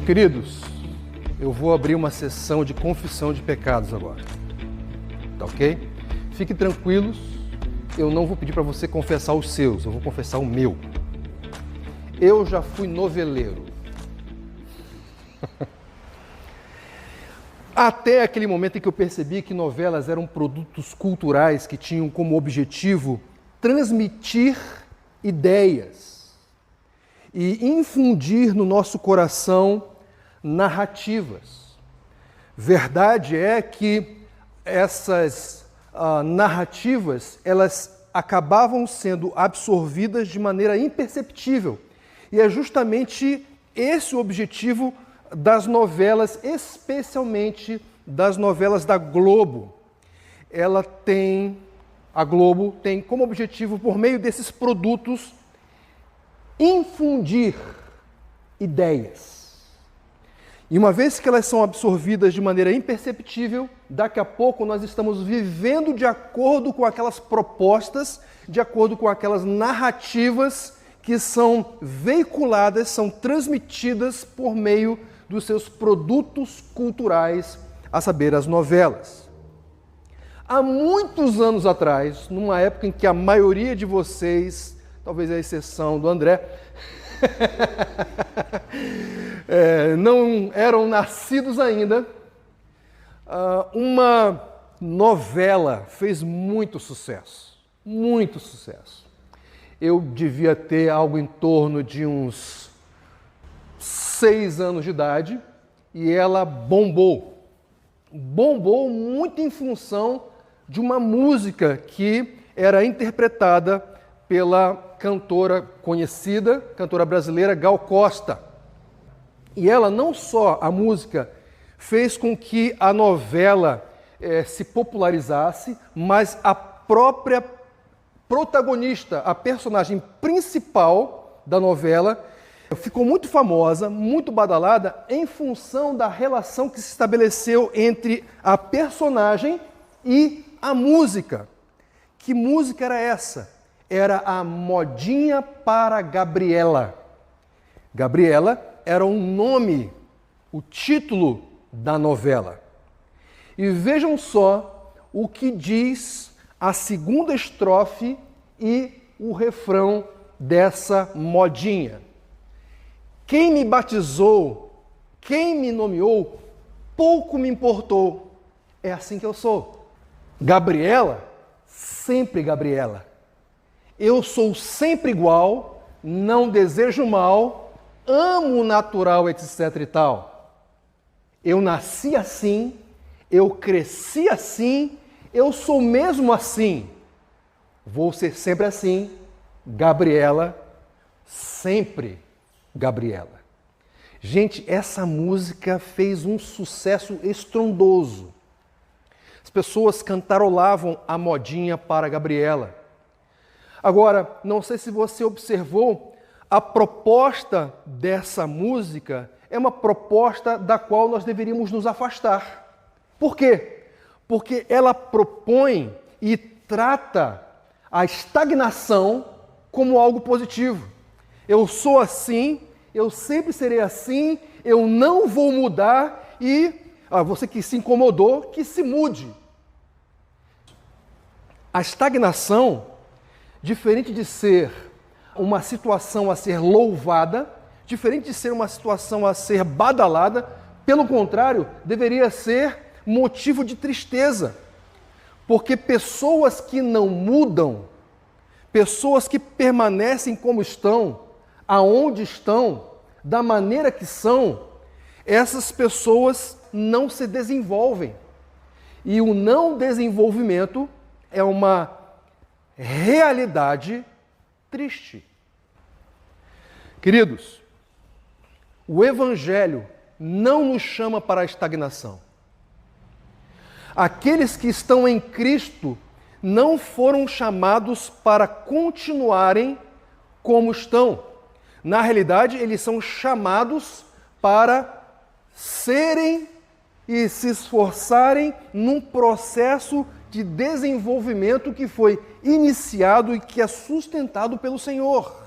Queridos, eu vou abrir uma sessão de confissão de pecados agora, tá ok? Fiquem tranquilos, eu não vou pedir para você confessar os seus, eu vou confessar o meu. Eu já fui noveleiro. Até aquele momento em que eu percebi que novelas eram produtos culturais que tinham como objetivo transmitir ideias e infundir no nosso coração narrativas. Verdade é que essas narrativas, elas acabavam sendo absorvidas de maneira imperceptível. E é justamente esse o objetivo das novelas, especialmente das novelas da Globo. A Globo tem como objetivo, por meio desses produtos, infundir ideias. E uma vez que elas são absorvidas de maneira imperceptível, daqui a pouco nós estamos vivendo de acordo com aquelas propostas, de acordo com aquelas narrativas que são veiculadas, são transmitidas por meio dos seus produtos culturais, a saber, as novelas. Há muitos anos atrás, numa época em que a maioria de vocês, talvez a exceção do André, não eram nascidos ainda, uma novela fez muito sucesso, muito sucesso. Eu devia ter algo em torno de uns 6 anos de idade e ela bombou. Bombou muito em função de uma música que era interpretada pela cantora conhecida, cantora brasileira Gal Costa. E ela, não só a música, fez com que a novela se popularizasse, mas a própria protagonista, a personagem principal da novela, ficou muito famosa, muito badalada, em função da relação que se estabeleceu entre a personagem e a música. Que música era essa? Era a Modinha para Gabriela. Gabriela era um nome, o título da novela. E vejam só o que diz a segunda estrofe e o refrão dessa modinha. Quem me batizou, quem me nomeou, pouco me importou. É assim que eu sou. Gabriela, sempre Gabriela. Eu sou sempre igual, não desejo mal, amo o natural, etc e tal. Eu nasci assim, eu cresci assim, eu sou mesmo assim. Vou ser sempre assim, Gabriela, sempre Gabriela. Gente, essa música fez um sucesso estrondoso. As pessoas cantarolavam a modinha para Gabriela. Agora, não sei se você observou, a proposta dessa música é uma proposta da qual nós deveríamos nos afastar. Por quê? Porque ela propõe e trata a estagnação como algo positivo. Eu sou assim, eu sempre serei assim, eu não vou mudar e você que se incomodou, que se mude. A estagnação, diferente de ser uma situação a ser louvada, diferente de ser uma situação a ser badalada, pelo contrário, deveria ser motivo de tristeza. Porque pessoas que não mudam, pessoas que permanecem como estão, aonde estão, da maneira que são, essas pessoas não se desenvolvem. E o não desenvolvimento é uma realidade triste. Queridos, o Evangelho não nos chama para a estagnação. Aqueles que estão em Cristo não foram chamados para continuarem como estão. Na realidade, eles são chamados para serem e se esforçarem num processo de desenvolvimento que foi iniciado e que é sustentado pelo Senhor.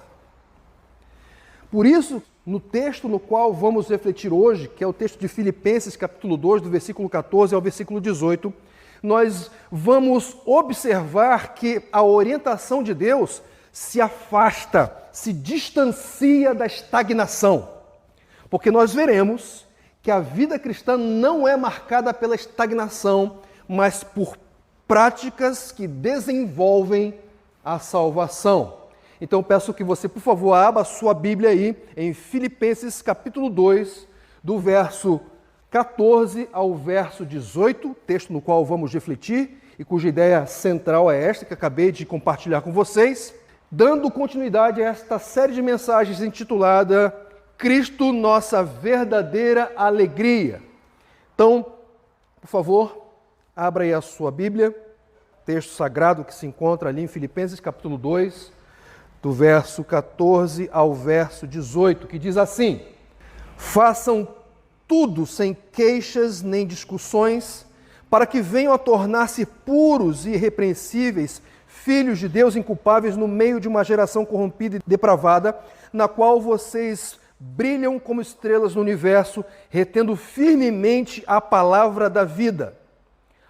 Por isso, no texto no qual vamos refletir hoje, que é o texto de Filipenses, capítulo 2, do versículo 14 ao versículo 18, nós vamos observar que a orientação de Deus se afasta, se distancia da estagnação. Porque nós veremos que a vida cristã não é marcada pela estagnação, mas por práticas que desenvolvem a salvação. Então peço que você, por favor, abra a sua Bíblia aí em Filipenses capítulo 2, do verso 14 ao verso 18, texto no qual vamos refletir e cuja ideia central é esta que acabei de compartilhar com vocês, dando continuidade a esta série de mensagens intitulada Cristo, nossa verdadeira alegria. Então, por favor, abra aí a sua Bíblia, texto sagrado que se encontra ali em Filipenses capítulo 2, do verso 14 ao verso 18, que diz assim: façam tudo sem queixas nem discussões, para que venham a tornar-se puros e irrepreensíveis, filhos de Deus inculpáveis no meio de uma geração corrompida e depravada, na qual vocês brilham como estrelas no universo, retendo firmemente a palavra da vida.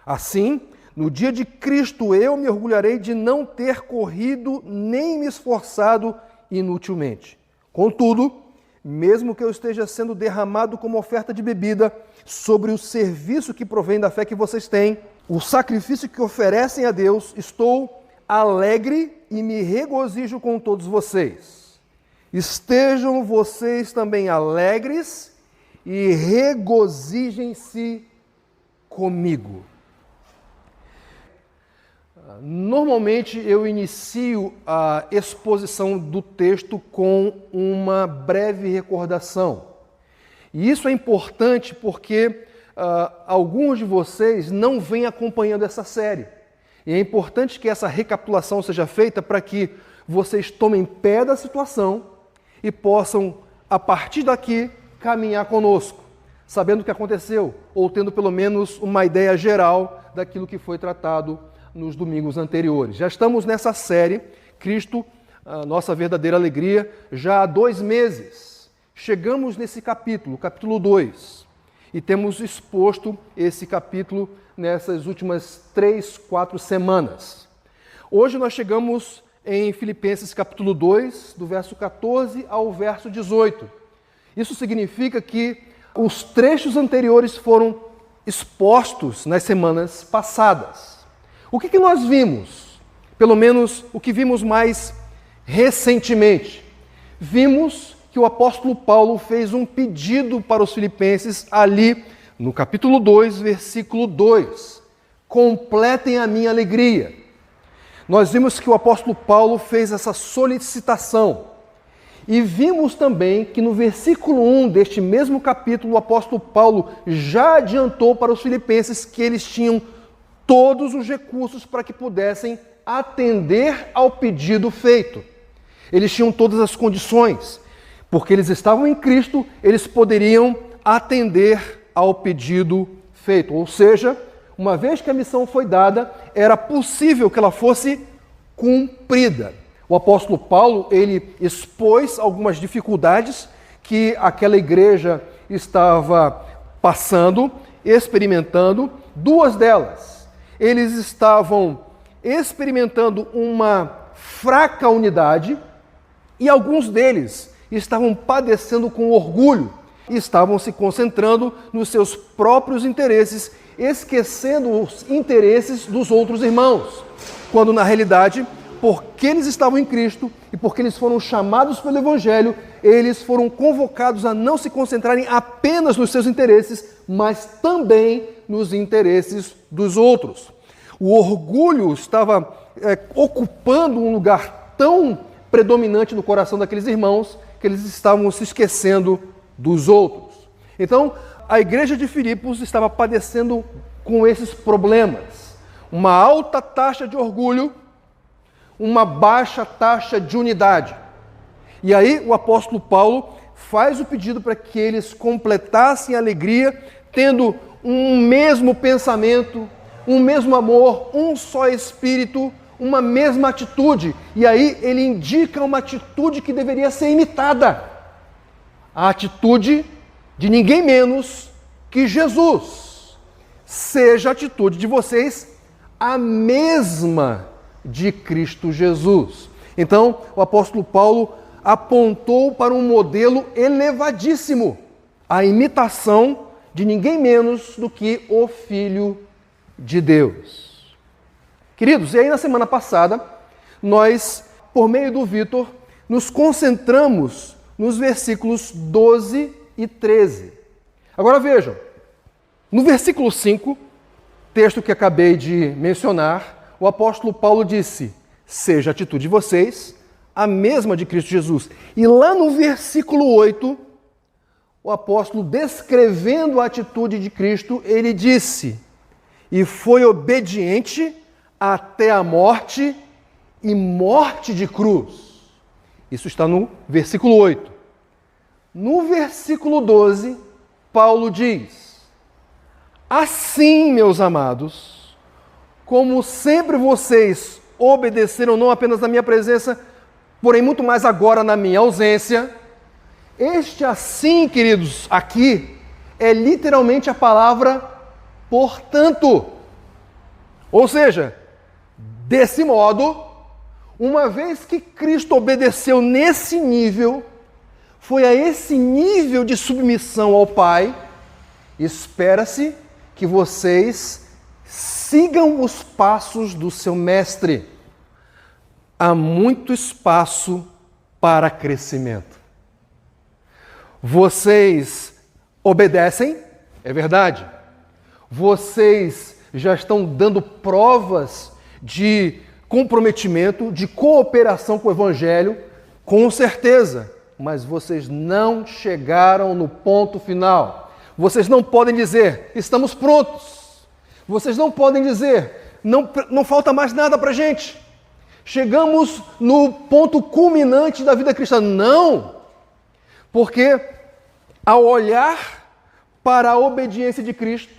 Assim, no dia de Cristo eu me orgulharei de não ter corrido nem me esforçado inutilmente. Contudo, mesmo que eu esteja sendo derramado como oferta de bebida sobre o serviço que provém da fé que vocês têm, o sacrifício que oferecem a Deus, estou alegre e me regozijo com todos vocês. Estejam vocês também alegres e regozijem-se comigo. Normalmente eu inicio a exposição do texto com uma breve recordação. E isso é importante porque alguns de vocês não vêm acompanhando essa série. E é importante que essa recapitulação seja feita para que vocês tomem pé da situação e possam, a partir daqui, caminhar conosco, sabendo o que aconteceu, ou tendo pelo menos uma ideia geral daquilo que foi tratado nos domingos anteriores. Já estamos nessa série, Cristo, a nossa verdadeira alegria, já há 2 meses. Chegamos nesse capítulo, capítulo 2, e temos exposto esse capítulo nessas últimas 3, 4 semanas. Hoje nós chegamos em Filipenses capítulo 2, do verso 14 ao verso 18. Isso significa que os trechos anteriores foram expostos nas semanas passadas. O que nós vimos? Pelo menos o que vimos mais recentemente. Vimos que o apóstolo Paulo fez um pedido para os filipenses ali no capítulo 2, versículo 2. Completem a minha alegria. Nós vimos que o apóstolo Paulo fez essa solicitação. E vimos também que no versículo 1 deste mesmo capítulo, o apóstolo Paulo já adiantou para os filipenses que eles tinham todos os recursos para que pudessem atender ao pedido feito. Eles tinham todas as condições, porque eles estavam em Cristo, eles poderiam atender ao pedido feito. Ou seja, uma vez que a missão foi dada, era possível que ela fosse cumprida. O apóstolo Paulo, ele expôs algumas dificuldades que aquela igreja estava passando, experimentando. 2 delas, eles estavam experimentando uma fraca unidade e alguns deles estavam padecendo com orgulho e estavam se concentrando nos seus próprios interesses, esquecendo os interesses dos outros irmãos, quando na realidade, porque eles estavam em Cristo e porque eles foram chamados pelo Evangelho, eles foram convocados a não se concentrarem apenas nos seus interesses, mas também nos interesses dos outros. O orgulho estava ocupando um lugar tão predominante no coração daqueles irmãos que eles estavam se esquecendo dos outros. Então, a igreja de Filipos estava padecendo com esses problemas. Uma alta taxa de orgulho, uma baixa taxa de unidade. E aí o apóstolo Paulo faz o pedido para que eles completassem a alegria, tendo um mesmo pensamento, um mesmo amor, um só espírito, uma mesma atitude. E aí ele indica uma atitude que deveria ser imitada. a atitude de ninguém menos que Jesus. Seja a atitude de vocês a mesma de Cristo Jesus. Então, o apóstolo Paulo apontou para um modelo elevadíssimo, a imitação de ninguém menos do que o Filho de Deus. Queridos, e aí na semana passada, nós, por meio do Vitor, nos concentramos nos versículos 12 e 13. Agora vejam, no versículo 5, texto que acabei de mencionar, o apóstolo Paulo disse: seja a atitude de vocês a mesma de Cristo Jesus. E lá no versículo 8, o apóstolo, descrevendo a atitude de Cristo, ele disse: e foi obediente até a morte e morte de cruz. Isso está no versículo 8. No versículo 12, Paulo diz: assim, meus amados, como sempre vocês obedeceram não apenas na minha presença, porém muito mais agora na minha ausência. Este assim, queridos, aqui é literalmente a palavra portanto. Ou seja, desse modo, uma vez que Cristo obedeceu nesse nível, foi a esse nível de submissão ao Pai, espera-se que vocês sigam os passos do seu mestre. Há muito espaço para crescimento. Vocês obedecem, é verdade. Vocês já estão dando provas de comprometimento, de cooperação com o Evangelho, com certeza. Mas vocês não chegaram no ponto final. Vocês não podem dizer: estamos prontos. Vocês não podem dizer: não falta mais nada para a gente. Chegamos no ponto culminante da vida cristã. Não! Porque ao olhar para a obediência de Cristo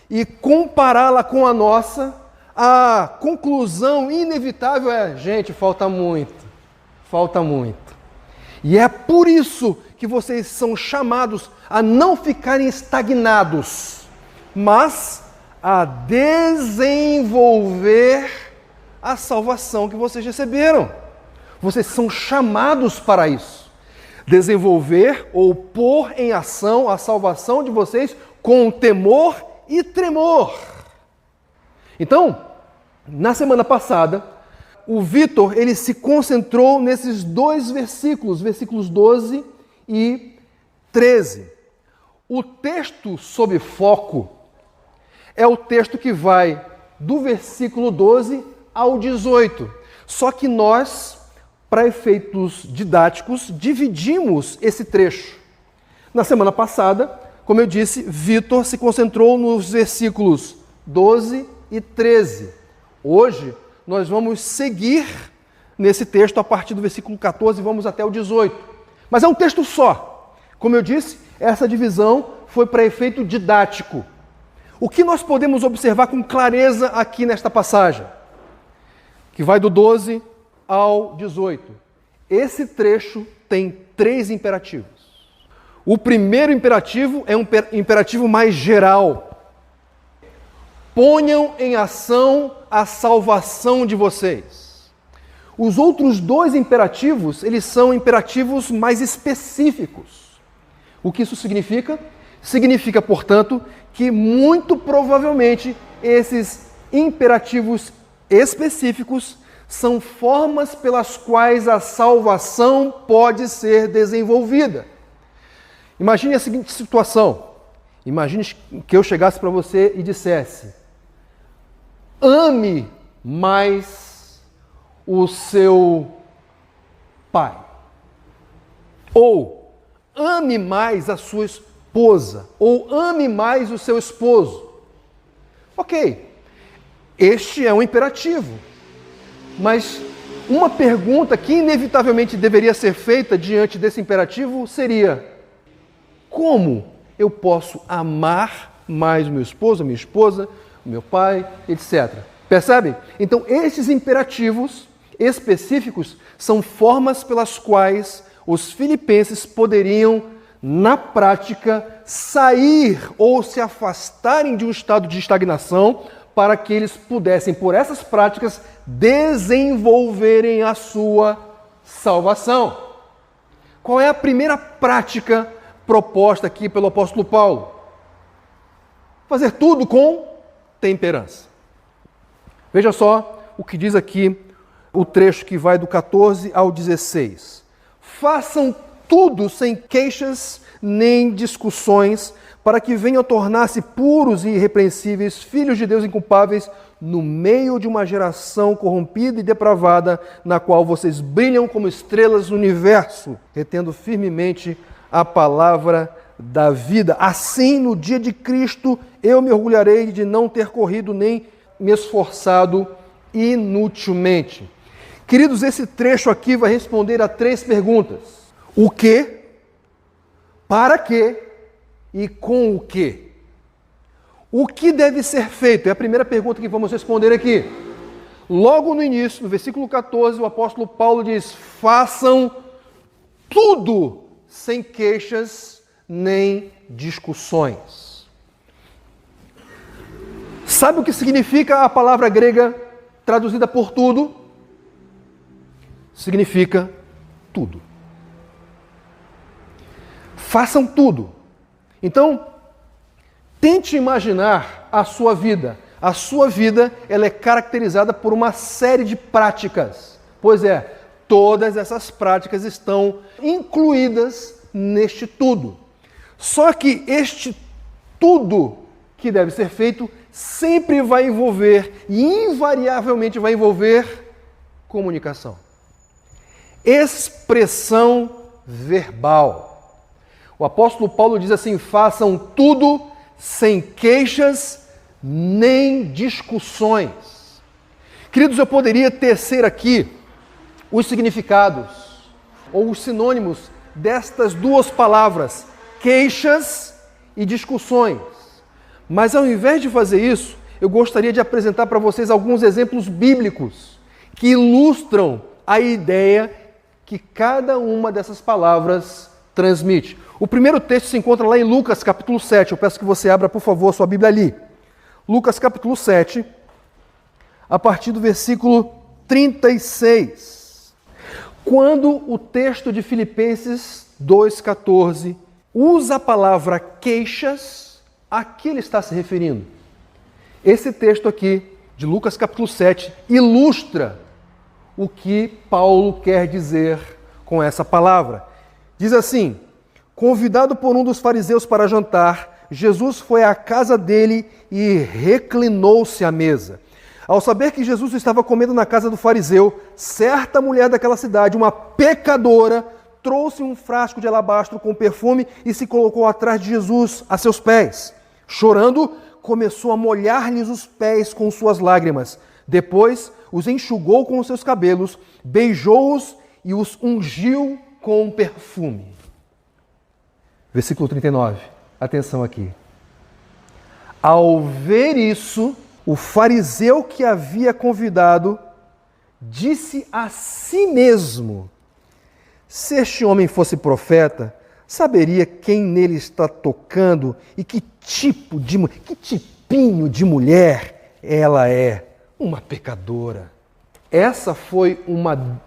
e compará-la com a nossa, a conclusão inevitável é: gente, falta muito. Falta muito. E é por isso que vocês são chamados a não ficarem estagnados, mas a desenvolver a salvação que vocês receberam. Vocês são chamados para isso. Desenvolver ou pôr em ação a salvação de vocês com temor e tremor. Então, na semana passada, o Vitor, ele se concentrou nesses dois versículos, versículos 12 e 13. O texto sob foco é o texto que vai do versículo 12 ao 18. Só que nós, para efeitos didáticos, dividimos esse trecho. Na semana passada, como eu disse, Vitor se concentrou nos versículos 12 e 13. Hoje, nós vamos seguir nesse texto a partir do versículo 14 e vamos até o 18. Mas é um texto só. Como eu disse, essa divisão foi para efeito didático. O que nós podemos observar com clareza aqui nesta passagem? Que vai do 12 ao 18. Esse trecho tem 3 imperativos. O primeiro imperativo é um imperativo mais geral. Ponham em ação a salvação de vocês. Os outros 2 imperativos, eles são imperativos mais específicos. O que isso significa? Significa, portanto, que muito provavelmente esses imperativos específicos são formas pelas quais a salvação pode ser desenvolvida. Imagine a seguinte situação. Imagine que eu chegasse para você e dissesse: ame mais o seu pai. Ou ame mais a sua esposa. Ou ame mais o seu esposo. Ok, este é um imperativo. Mas uma pergunta que inevitavelmente deveria ser feita diante desse imperativo seria: como eu posso amar mais o meu esposo, a minha esposa, o meu pai, etc. Percebem? Então, esses imperativos específicos são formas pelas quais os filipenses poderiam, na prática, sair ou se afastarem de um estado de estagnação para que eles pudessem, por essas práticas, desenvolverem a sua salvação. Qual é a primeira prática proposta aqui pelo apóstolo Paulo? Fazer tudo com temperança. Veja só o que diz aqui o trecho que vai do 14 ao 16. Façam tudo sem queixas nem discussões, para que venham a tornar-se puros e irrepreensíveis, filhos de Deus inculpáveis, no meio de uma geração corrompida e depravada, na qual vocês brilham como estrelas no universo, retendo firmemente a palavra da vida. Assim, no dia de Cristo, eu me orgulharei de não ter corrido nem me esforçado inutilmente. Queridos, esse trecho aqui vai responder a 3 perguntas. O que? Para quê? E com o quê? O que deve ser feito? É a primeira pergunta que vamos responder aqui. Logo no início, no versículo 14, o apóstolo Paulo diz: façam tudo sem queixas nem discussões. Sabe o que significa a palavra grega traduzida por tudo? Significa tudo. Façam tudo. Então, tente imaginar a sua vida. A sua vida, ela é caracterizada por uma série de práticas. Pois é, todas essas práticas estão incluídas neste tudo. Só que este tudo que deve ser feito sempre vai envolver, e invariavelmente vai envolver, comunicação. Expressão verbal. O apóstolo Paulo diz assim: façam tudo sem queixas nem discussões. Queridos, eu poderia tecer aqui os significados ou os sinônimos destas 2 palavras, queixas e discussões. Mas ao invés de fazer isso, eu gostaria de apresentar para vocês alguns exemplos bíblicos que ilustram a ideia que cada uma dessas palavras transmite. O primeiro texto se encontra lá em Lucas capítulo 7. Eu peço que você abra, por favor, a sua Bíblia ali. Lucas capítulo 7, a partir do versículo 36. Quando o texto de Filipenses 2,14 usa a palavra queixas, a que ele está se referindo? Esse texto aqui, de Lucas capítulo 7, ilustra o que Paulo quer dizer com essa palavra. Diz assim: convidado por um dos fariseus para jantar, Jesus foi à casa dele e reclinou-se à mesa. Ao saber que Jesus estava comendo na casa do fariseu, certa mulher daquela cidade, uma pecadora, trouxe um frasco de alabastro com perfume e se colocou atrás de Jesus, a seus pés. Chorando, começou a molhar-lhes os pés com suas lágrimas. Depois, os enxugou com os seus cabelos, beijou-os e os ungiu com perfume. Versículo 39. Atenção aqui. Ao ver isso, o fariseu que havia convidado disse a si mesmo: se este homem fosse profeta, saberia quem nele está tocando e que tipinho de mulher ela é, uma pecadora. Essa foi uma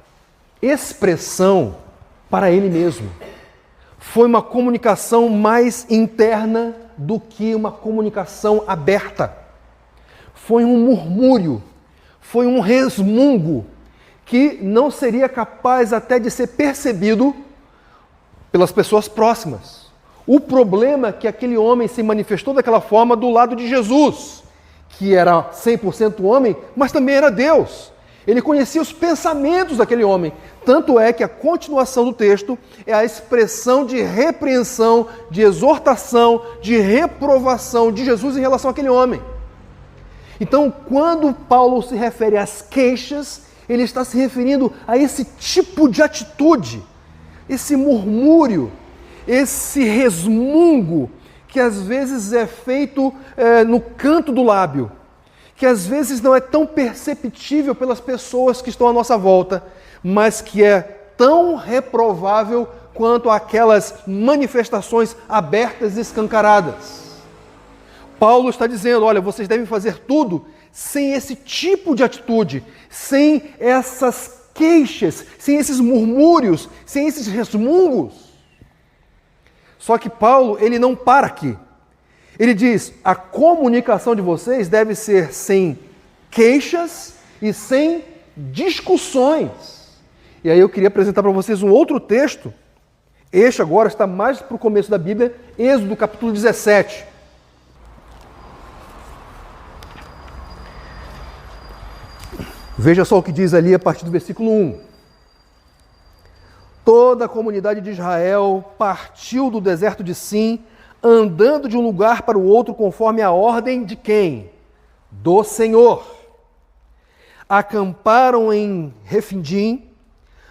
expressão para ele mesmo. Foi uma comunicação mais interna do que uma comunicação aberta. Foi um murmúrio, foi um resmungo que não seria capaz até de ser percebido pelas pessoas próximas. O problema é que aquele homem se manifestou daquela forma do lado de Jesus, que era 100% homem, mas também era Deus. Ele conhecia os pensamentos daquele homem. Tanto é que a continuação do texto é a expressão de repreensão, de exortação, de reprovação de Jesus em relação àquele homem. Então, quando Paulo se refere às queixas, ele está se referindo a esse tipo de atitude, esse murmúrio, esse resmungo que às vezes é feito no canto do lábio, que às vezes não é tão perceptível pelas pessoas que estão à nossa volta, mas que é tão reprovável quanto aquelas manifestações abertas e escancaradas. Paulo está dizendo, olha, vocês devem fazer tudo sem esse tipo de atitude, sem essas queixas, sem esses murmúrios, sem esses resmungos. Só que Paulo, ele não para aqui. Ele diz, a comunicação de vocês deve ser sem queixas e sem discussões. E aí eu queria apresentar para vocês um outro texto. Este agora está mais para o começo da Bíblia, Êxodo capítulo 17. Veja só o que diz ali a partir do versículo 1. Toda a comunidade de Israel partiu do deserto de Sim, andando de um lugar para o outro conforme a ordem de quem? Do Senhor. Acamparam em Refidim,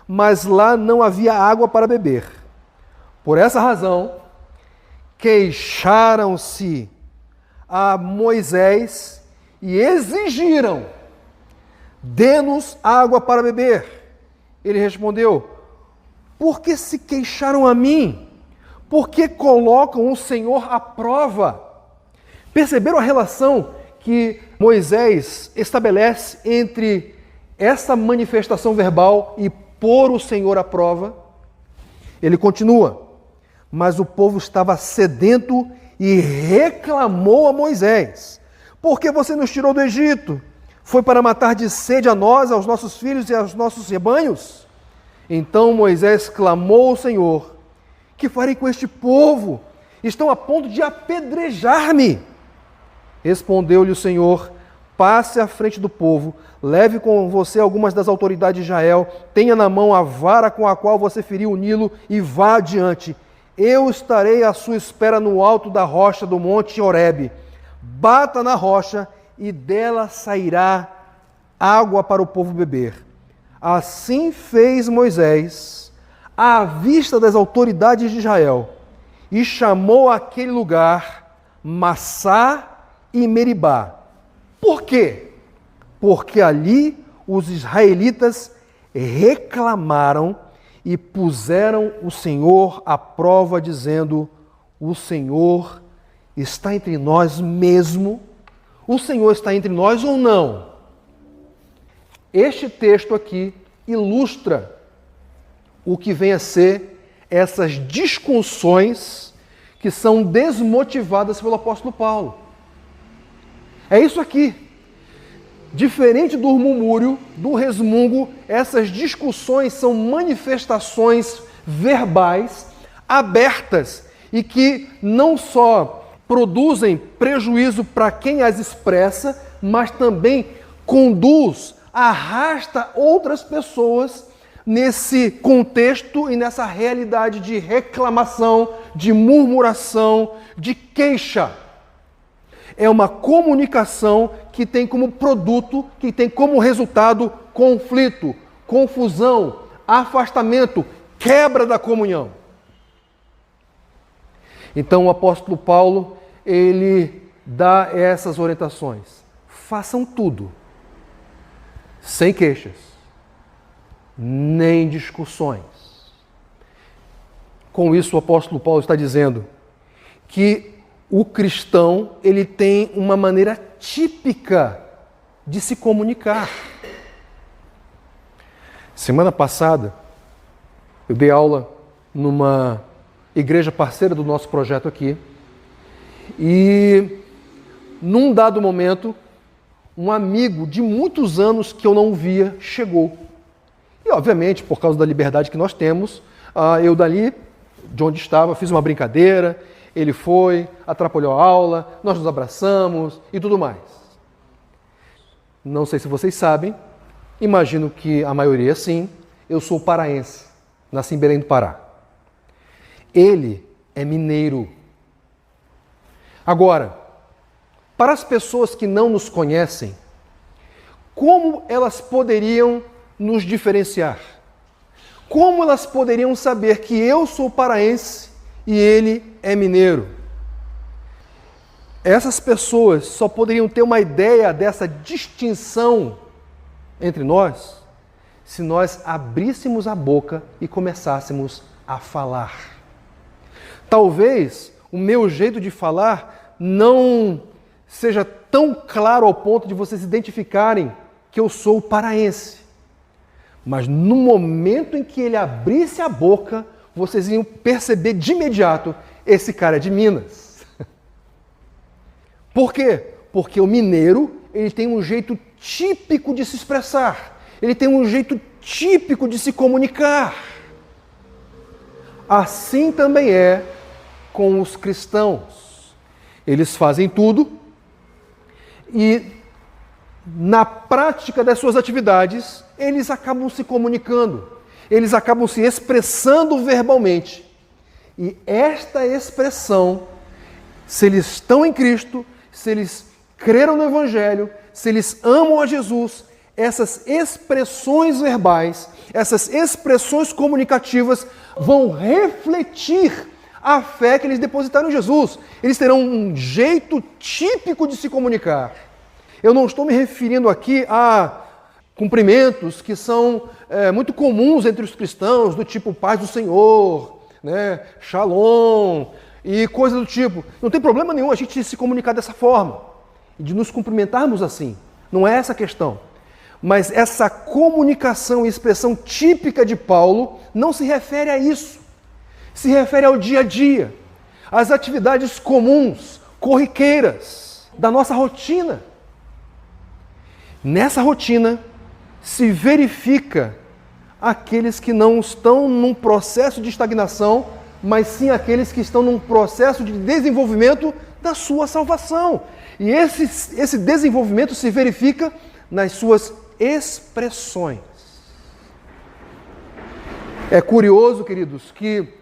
mas lá não havia água para beber. Por essa razão, queixaram-se a Moisés e exigiram: dê-nos água para beber. Ele respondeu: por que se queixaram a mim? Por que colocam o Senhor à prova? Perceberam a relação que Moisés estabelece entre essa manifestação verbal e pôr o Senhor à prova? Ele continua: mas o povo estava sedento e reclamou a Moisés: por que você nos tirou do Egito? Foi para matar de sede a nós, aos nossos filhos e aos nossos rebanhos? Então Moisés clamou ao Senhor: que farei com este povo? Estão a ponto de apedrejar-me. Respondeu-lhe o Senhor: passe à frente do povo, leve com você algumas das autoridades de Israel, tenha na mão a vara com a qual você feriu o Nilo e vá adiante. Eu estarei à sua espera no alto da rocha do monte Horebe. Bata na rocha e dela sairá água para o povo beber. Assim fez Moisés à vista das autoridades de Israel e chamou aquele lugar Massá e Meribá. Por quê? Porque ali os israelitas reclamaram e puseram o Senhor à prova, dizendo: o Senhor está entre nós mesmo? O Senhor está entre nós ou não? Este texto aqui ilustra o que vem a ser essas discussões que são desmotivadas pelo apóstolo Paulo. É isso aqui. Diferente do murmúrio, do resmungo, essas discussões são manifestações verbais abertas e que não só produzem prejuízo para quem as expressa, mas também conduz, arrasta outras pessoas nesse contexto e nessa realidade de reclamação, de murmuração, de queixa. É uma comunicação que tem como produto, que tem como resultado conflito, confusão, afastamento, quebra da comunhão. Então o apóstolo Paulo, ele dá essas orientações. Façam tudo, sem queixas, nem discussões. Com isso o apóstolo Paulo está dizendo que o cristão, ele tem uma maneira típica de se comunicar. Semana passada, eu dei aula numa igreja parceira do nosso projeto aqui, e num dado momento, um amigo de muitos anos que eu não via chegou. E obviamente, por causa da liberdade que nós temos, eu dali, de onde estava, fiz uma brincadeira, ele foi, atrapalhou a aula, nós nos abraçamos e tudo mais. Não sei se vocês sabem, imagino que a maioria sim, eu sou paraense, nasci em Belém do Pará. Ele é mineiro. Agora, para as pessoas que não nos conhecem, como elas poderiam nos diferenciar? Como elas poderiam saber que eu sou paraense e ele é mineiro? Essas pessoas só poderiam ter uma ideia dessa distinção entre nós se nós abríssemos a boca e começássemos a falar. Talvez o meu jeito de falar não seja tão claro ao ponto de vocês identificarem que eu sou paraense. Mas no momento em que ele abrisse a boca, vocês iam perceber de imediato, esse cara é de Minas. Por quê? Porque o mineiro, ele tem um jeito típico de se expressar. Ele tem um jeito típico de se comunicar. Assim também é com os cristãos. Eles fazem tudo e, na prática das suas atividades, eles acabam se comunicando, eles acabam se expressando verbalmente. E esta expressão, se eles estão em Cristo, se eles creram no Evangelho, se eles amam a Jesus, essas expressões verbais, essas expressões comunicativas vão refletir a fé que eles depositaram em Jesus. Eles terão um jeito típico de se comunicar. Eu não estou me referindo aqui a cumprimentos que são muito comuns entre os cristãos, do tipo paz do Senhor, né, shalom e coisas do tipo. Não tem problema nenhum a gente se comunicar dessa forma e de nos cumprimentarmos assim. Não é essa a questão. Mas essa comunicação e expressão típica de Paulo não se refere a isso. Se refere ao dia a dia, às atividades comuns, corriqueiras, da nossa rotina. Nessa rotina se verifica aqueles que não estão num processo de estagnação, mas sim aqueles que estão num processo de desenvolvimento da sua salvação. E esse desenvolvimento se verifica nas suas expressões. É curioso, queridos, que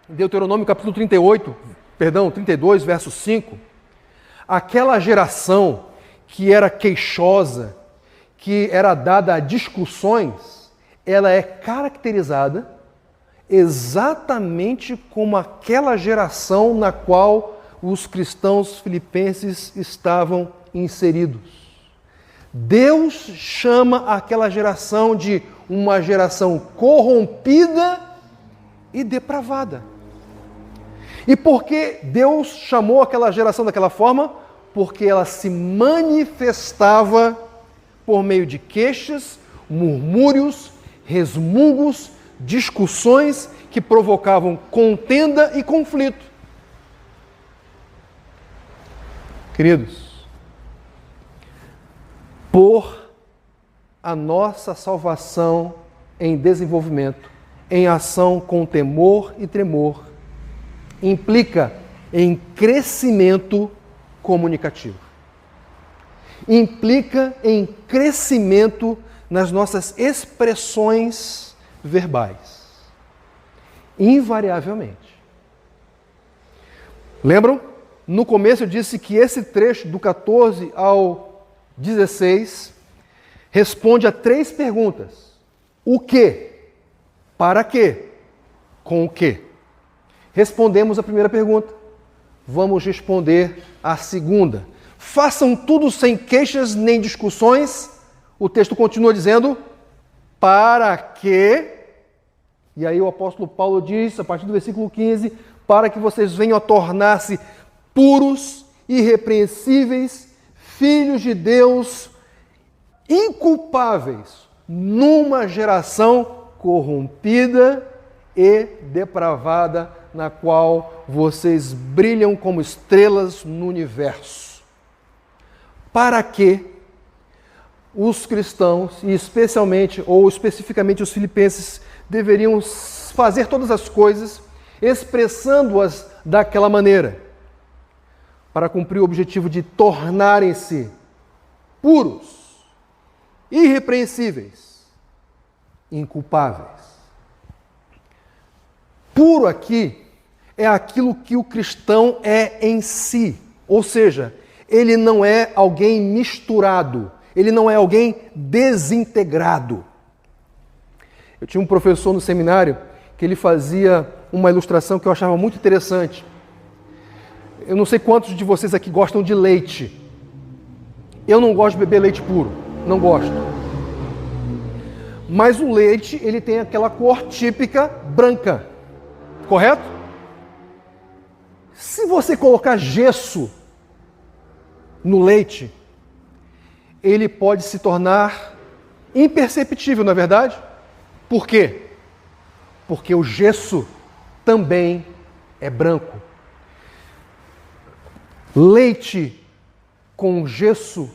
Deuteronômio capítulo 32, verso 5, aquela geração que era queixosa, que era dada a discussões, ela é caracterizada exatamente como aquela geração na qual os cristãos filipenses estavam inseridos. Deus chama aquela geração de uma geração corrompida e depravada. E por que Deus chamou aquela geração daquela forma? Porque ela se manifestava por meio de queixas, murmúrios, resmungos, discussões que provocavam contenda e conflito. Queridos, pôr a nossa salvação em desenvolvimento, em ação com temor e tremor, implica em crescimento comunicativo. Implica em crescimento nas nossas expressões verbais. Invariavelmente. Lembram? No começo eu disse que esse trecho do 14 ao 16 responde a 3 perguntas. O quê? Para quê? Com o quê? Respondemos a primeira pergunta. Vamos responder a segunda. Façam tudo sem queixas nem discussões. O texto continua dizendo, para que... E aí o apóstolo Paulo diz, a partir do versículo 15, para que vocês venham a tornar-se puros, irrepreensíveis, filhos de Deus, inculpáveis, numa geração corrompida e depravada, na qual vocês brilham como estrelas no universo. Para que os cristãos, e especialmente ou especificamente os filipenses, deveriam fazer todas as coisas, expressando-as daquela maneira, para cumprir o objetivo de tornarem-se puros, irrepreensíveis, inculpáveis. Puro aqui é aquilo que o cristão é em si, ou seja, ele não é alguém misturado, ele não é alguém desintegrado. Eu tinha um professor no seminário que ele fazia uma ilustração que eu achava muito interessante. Eu não sei quantos de vocês aqui gostam de leite. Eu não gosto de beber leite puro, não gosto. mas o leite ele tem aquela cor típica branca, correto? Se você colocar gesso no leite, ele pode se tornar imperceptível, não é verdade? Por quê? Porque o gesso também é branco. Leite com gesso,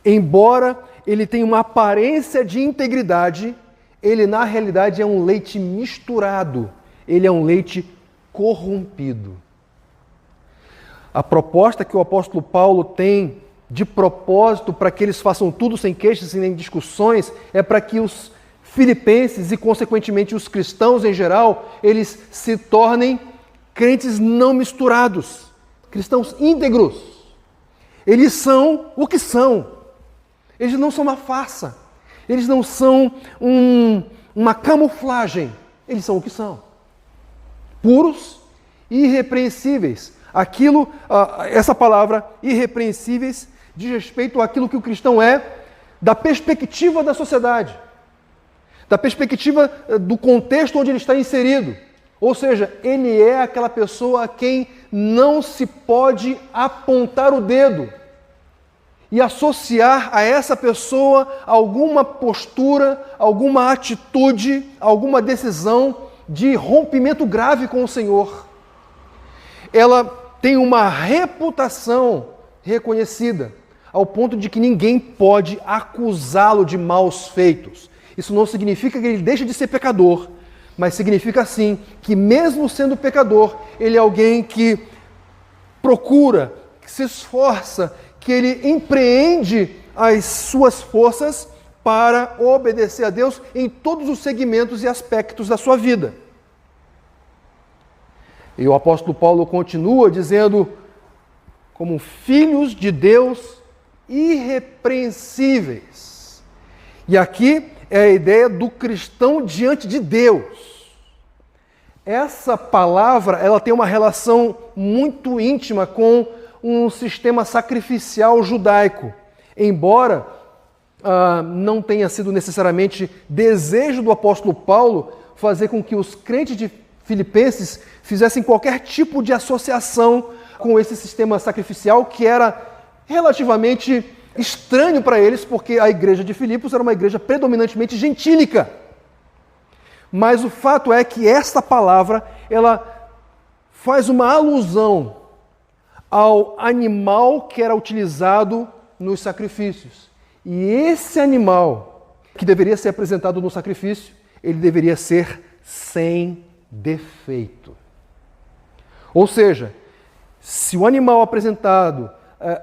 embora ele tenha uma aparência de integridade, ele na realidade é um leite misturado, ele é um leite corrompido. A proposta que o apóstolo Paulo tem de propósito para que eles façam tudo sem queixas e nem discussões é para que os filipenses e, consequentemente, os cristãos em geral, eles se tornem crentes não misturados, cristãos íntegros. Eles são o que são. Eles não são uma farsa. Eles não são uma camuflagem. Eles são o que são. Puros e irrepreensíveis. Essa palavra irrepreensíveis diz respeito àquilo que o cristão é da perspectiva da sociedade, da perspectiva do contexto onde ele está inserido. Ou seja, ele é aquela pessoa a quem não se pode apontar o dedo e associar a essa pessoa alguma postura, alguma atitude, alguma decisão de rompimento grave com o Senhor. Ela tem uma reputação reconhecida, ao ponto de que ninguém pode acusá-lo de maus feitos. Isso não significa que ele deixe de ser pecador, mas significa sim que mesmo sendo pecador, ele é alguém que procura, que se esforça, que ele empreende as suas forças para obedecer a Deus em todos os segmentos e aspectos da sua vida. E o apóstolo Paulo continua dizendo, como filhos de Deus irrepreensíveis. E aqui é a ideia do cristão diante de Deus. Essa palavra, ela tem uma relação muito íntima com um sistema sacrificial judaico. Embora não tenha sido necessariamente desejo do apóstolo Paulo fazer com que os crentes de Filipenses fizessem qualquer tipo de associação com esse sistema sacrificial que era relativamente estranho para eles, porque a igreja de Filipos era uma igreja predominantemente gentílica. Mas o fato é que esta palavra, ela faz uma alusão ao animal que era utilizado nos sacrifícios. E esse animal que deveria ser apresentado no sacrifício, ele deveria ser sem defeito. Ou seja, se o animal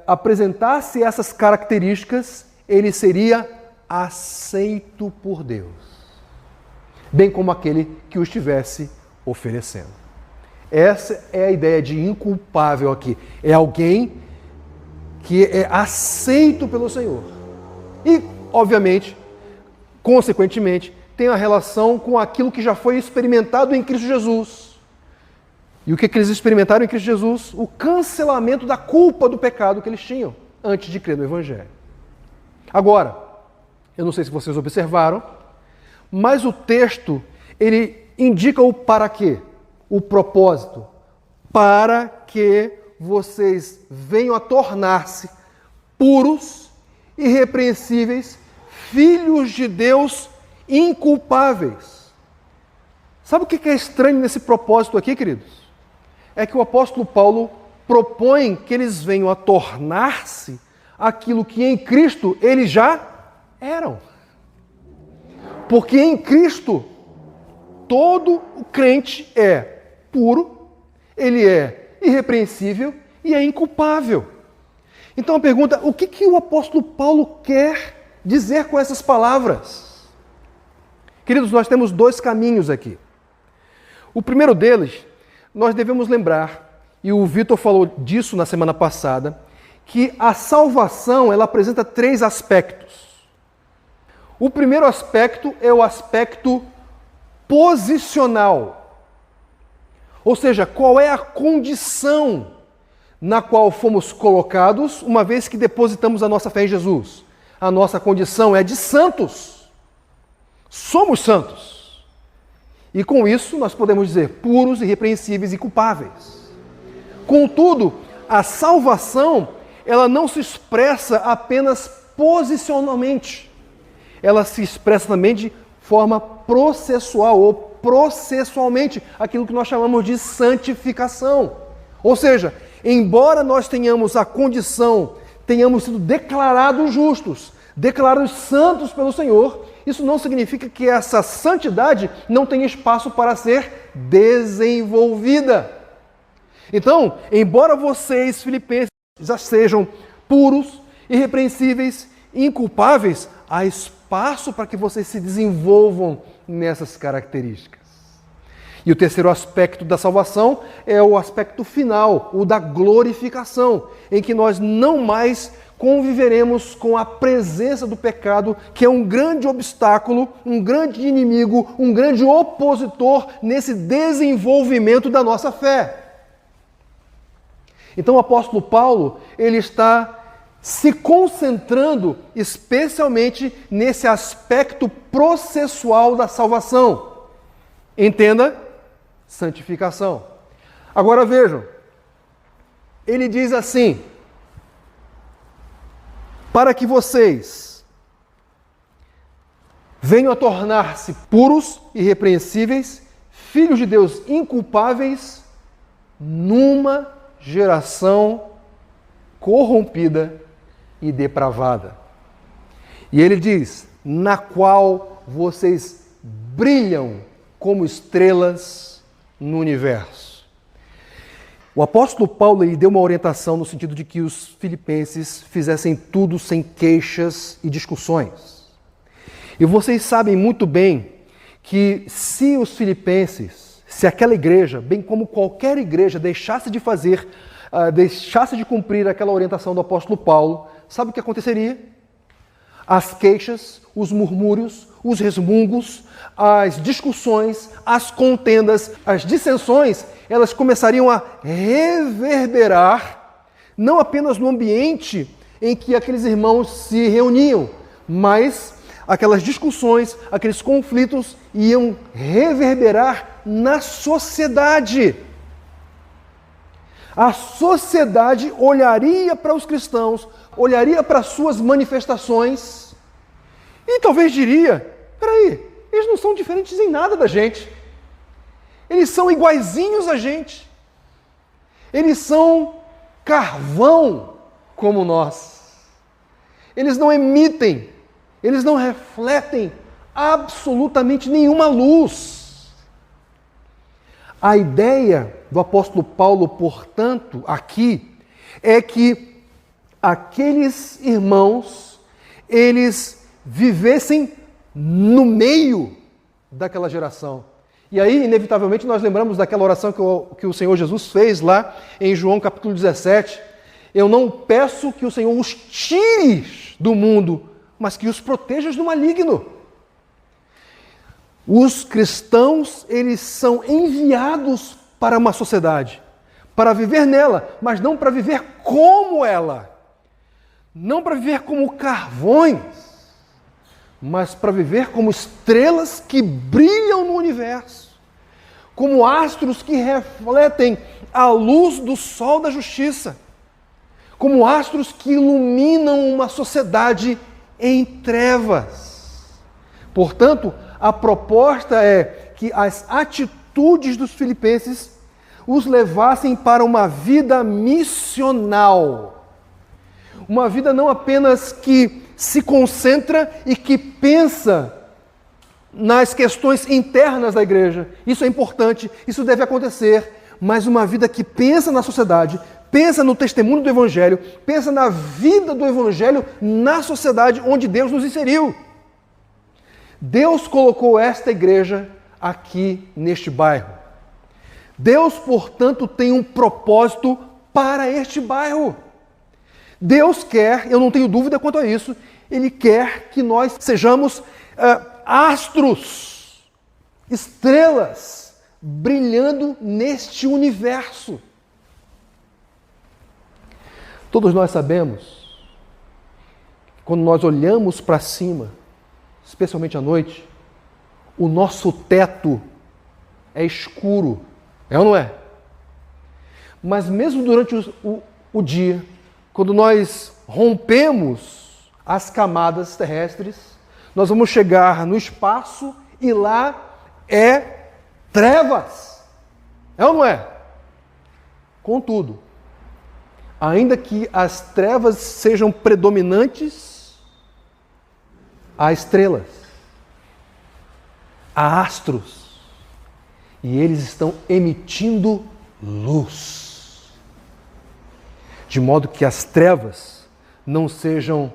apresentasse essas características, ele seria aceito por Deus, bem como aquele que o estivesse oferecendo. Essa é a ideia de inculpável aqui. É alguém que é aceito pelo Senhor. E, obviamente, consequentemente, tem a relação com aquilo que já foi experimentado em Cristo Jesus. E o que eles experimentaram em Cristo Jesus? O cancelamento da culpa do pecado que eles tinham antes de crer no Evangelho. Agora, eu não sei se vocês observaram, mas o texto, ele indica o para quê, o propósito, para que vocês venham a tornar-se puros, irrepreensíveis, filhos de Deus inculpáveis. Sabe o que é estranho nesse propósito aqui, queridos? É que o apóstolo Paulo propõe que eles venham a tornar-se aquilo que em Cristo eles já eram. Porque em Cristo, todo o crente é puro, ele é irrepreensível e é inculpável. Então a pergunta, o que o apóstolo Paulo quer dizer com essas palavras? Queridos, nós temos dois caminhos aqui. O primeiro deles, nós devemos lembrar, e o Vitor falou disso na semana passada, que a salvação ela apresenta três aspectos. O primeiro aspecto é o aspecto posicional. Ou seja, qual é a condição na qual fomos colocados uma vez que depositamos a nossa fé em Jesus? A nossa condição é de santos. Somos santos. E com isso nós podemos dizer puros, irrepreensíveis e culpáveis. Contudo, a salvação, ela não se expressa apenas posicionalmente. Ela se expressa também de forma processual ou processualmente, aquilo que nós chamamos de santificação. Ou seja, embora nós tenhamos a condição, tenhamos sido declarados justos, declarados santos pelo Senhor, isso não significa que essa santidade não tem espaço para ser desenvolvida. Então, embora vocês, filipenses, já sejam puros, irrepreensíveis, inculpáveis, há espaço para que vocês se desenvolvam nessas características. E o terceiro aspecto da salvação é o aspecto final, o da glorificação, em que nós não mais conviveremos com a presença do pecado, que é um grande obstáculo, um grande inimigo, um grande opositor nesse desenvolvimento da nossa fé. Então o apóstolo Paulo, ele está se concentrando especialmente nesse aspecto processual da salvação. Entenda, santificação. Agora vejam, ele diz assim: para que vocês venham a tornar-se puros, irrepreensíveis, filhos de Deus inculpáveis, numa geração corrompida e depravada. E ele diz, na qual vocês brilham como estrelas no universo. O apóstolo Paulo ele deu uma orientação no sentido de que os filipenses fizessem tudo sem queixas e discussões. E vocês sabem muito bem que se os filipenses, se aquela igreja, bem como qualquer igreja, deixasse de cumprir aquela orientação do apóstolo Paulo, sabe o que aconteceria? As queixas, os murmúrios, os resmungos, as discussões, as contendas, as dissensões, elas começariam a reverberar, não apenas no ambiente em que aqueles irmãos se reuniam, mas aquelas discussões, aqueles conflitos iam reverberar na sociedade. A sociedade olharia para os cristãos, olharia para as suas manifestações e talvez diria, peraí, eles não são diferentes em nada da gente. Eles são iguaizinhos a gente. Eles são carvão como nós. Eles não emitem, eles não refletem absolutamente nenhuma luz. A ideia do apóstolo Paulo, portanto, aqui, é que aqueles irmãos, eles vivessem no meio daquela geração. E aí, inevitavelmente, nós lembramos daquela oração que o Senhor Jesus fez lá em João capítulo 17. Eu não peço que o Senhor os tire do mundo, mas que os proteja do maligno. Os cristãos, eles são enviados para uma sociedade, para viver nela, mas não para viver como ela. Não para viver como carvões, mas para viver como estrelas que brilham no universo, como astros que refletem a luz do sol da justiça, como astros que iluminam uma sociedade em trevas. Portanto, a proposta é que as atitudes dos filipenses os levassem para uma vida missional. Uma vida não apenas que se concentra e que pensa nas questões internas da igreja. Isso é importante, isso deve acontecer, mas uma vida que pensa na sociedade, pensa no testemunho do Evangelho, pensa na vida do Evangelho na sociedade onde Deus nos inseriu. Deus colocou esta igreja aqui neste bairro. Deus, portanto, tem um propósito para este bairro. Deus quer, eu não tenho dúvida quanto a isso, Ele quer que nós sejamos astros, estrelas, brilhando neste universo. Todos nós sabemos, quando nós olhamos para cima, especialmente à noite, o nosso teto é escuro, é ou não é? Mas mesmo durante o dia, quando nós rompemos as camadas terrestres, nós vamos chegar no espaço e lá é trevas. É ou não é? Contudo, ainda que as trevas sejam predominantes, há estrelas, há astros, e eles estão emitindo luz, de modo que as trevas não sejam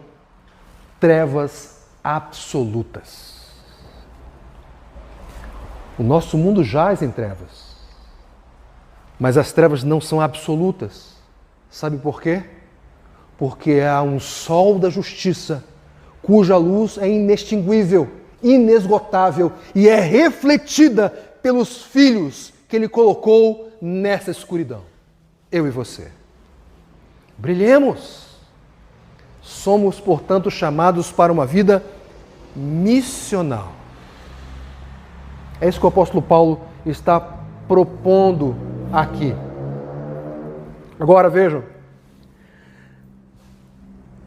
trevas absolutas. O nosso mundo jaz em trevas, mas as trevas não são absolutas. Sabe por quê? Porque há um sol da justiça, cuja luz é inextinguível, inesgotável e é refletida pelos filhos que Ele colocou nessa escuridão. Eu e você. Brilhemos. Somos, portanto, chamados para uma vida missional. É isso que o apóstolo Paulo está propondo aqui. Agora vejam.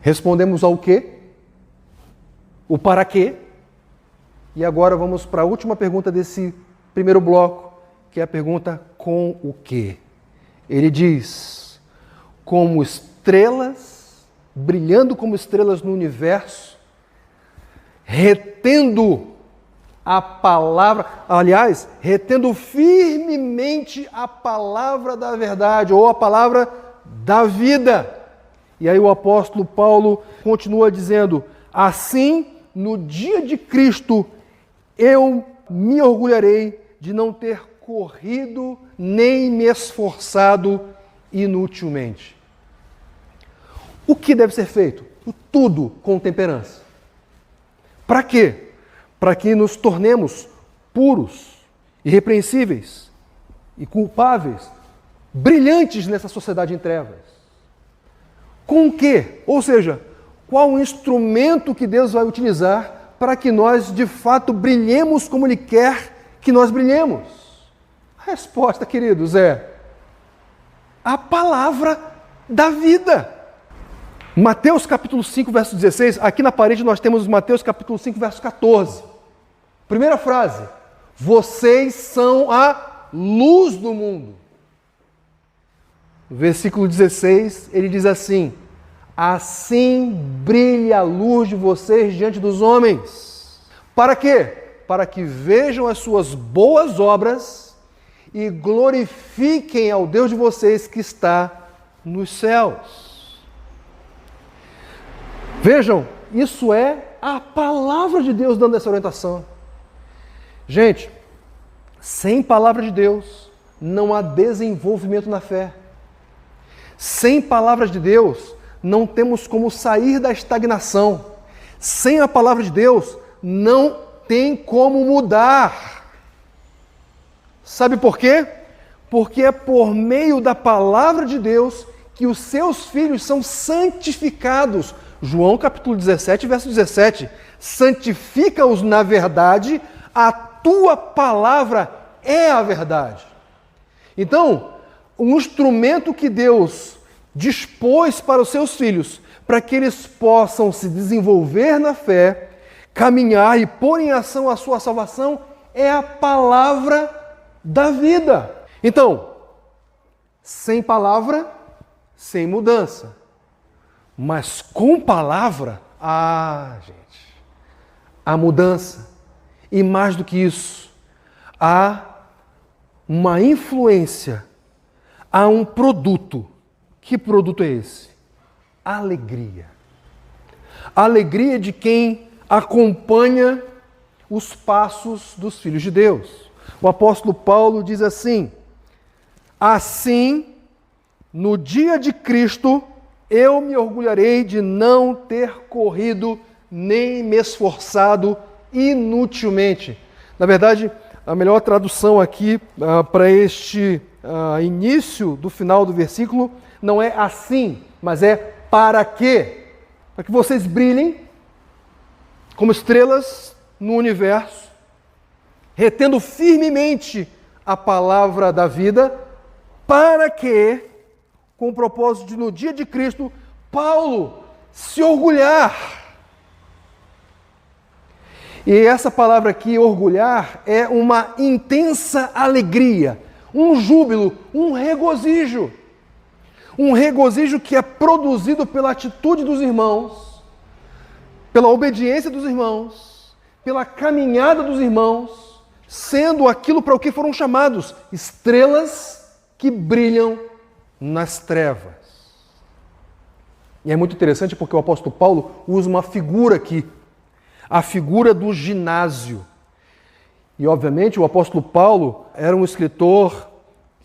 Respondemos ao quê? O para quê? E agora vamos para a última pergunta desse primeiro bloco, que é a pergunta com o quê? Ele diz, como estrelas, brilhando como estrelas no universo, retendo a palavra, aliás, retendo firmemente a palavra da verdade, ou a palavra da vida. E aí o apóstolo Paulo continua dizendo, assim, no dia de Cristo, eu me orgulharei de não ter corrido nem me esforçado inutilmente. O que deve ser feito? Tudo com temperança. Para quê? Para que nos tornemos puros, irrepreensíveis e culpáveis, brilhantes nessa sociedade em trevas. Com o quê? Ou seja, qual o instrumento que Deus vai utilizar para que nós, de fato, brilhemos como Ele quer que nós brilhemos? A resposta, queridos, é a palavra da vida. Mateus capítulo 5, verso 16, aqui na parede nós temos Mateus capítulo 5, verso 14. Primeira frase, vocês são a luz do mundo. No versículo 16, ele diz assim, assim brilha a luz de vocês diante dos homens. Para quê? Para que vejam as suas boas obras e glorifiquem ao Deus de vocês que está nos céus. Vejam, isso é a palavra de Deus dando essa orientação. Gente, sem palavra de Deus não há desenvolvimento na fé. Sem palavra de Deus não temos como sair da estagnação. Sem a palavra de Deus não tem como mudar. Sabe por quê? Porque é por meio da palavra de Deus que os seus filhos são santificados. João capítulo 17, verso 17. Santifica-os na verdade, a tua palavra é a verdade. Então, um instrumento que Deus dispôs para os seus filhos, para que eles possam se desenvolver na fé, caminhar e pôr em ação a sua salvação, é a palavra da vida. Então, sem palavra, sem mudança. Mas com palavra, gente, há mudança. E mais do que isso, há uma influência, há um produto. Que produto é esse? Alegria. A alegria de quem acompanha os passos dos filhos de Deus. O apóstolo Paulo diz assim, assim, no dia de Cristo, eu me orgulharei de não ter corrido nem me esforçado inutilmente. Na verdade, a melhor tradução aqui para este início do final do versículo não é assim, mas é para quê? Para que vocês brilhem como estrelas no universo, retendo firmemente a palavra da vida, para que, com o propósito de, no dia de Cristo, Paulo se orgulhar. E essa palavra aqui, orgulhar, é uma intensa alegria, um júbilo, um regozijo. Um regozijo que é produzido pela atitude dos irmãos, pela obediência dos irmãos, pela caminhada dos irmãos, sendo aquilo para o que foram chamados, estrelas que brilham nas trevas. E é muito interessante porque o apóstolo Paulo usa uma figura aqui, a figura do ginásio. E, obviamente, o apóstolo Paulo era um escritor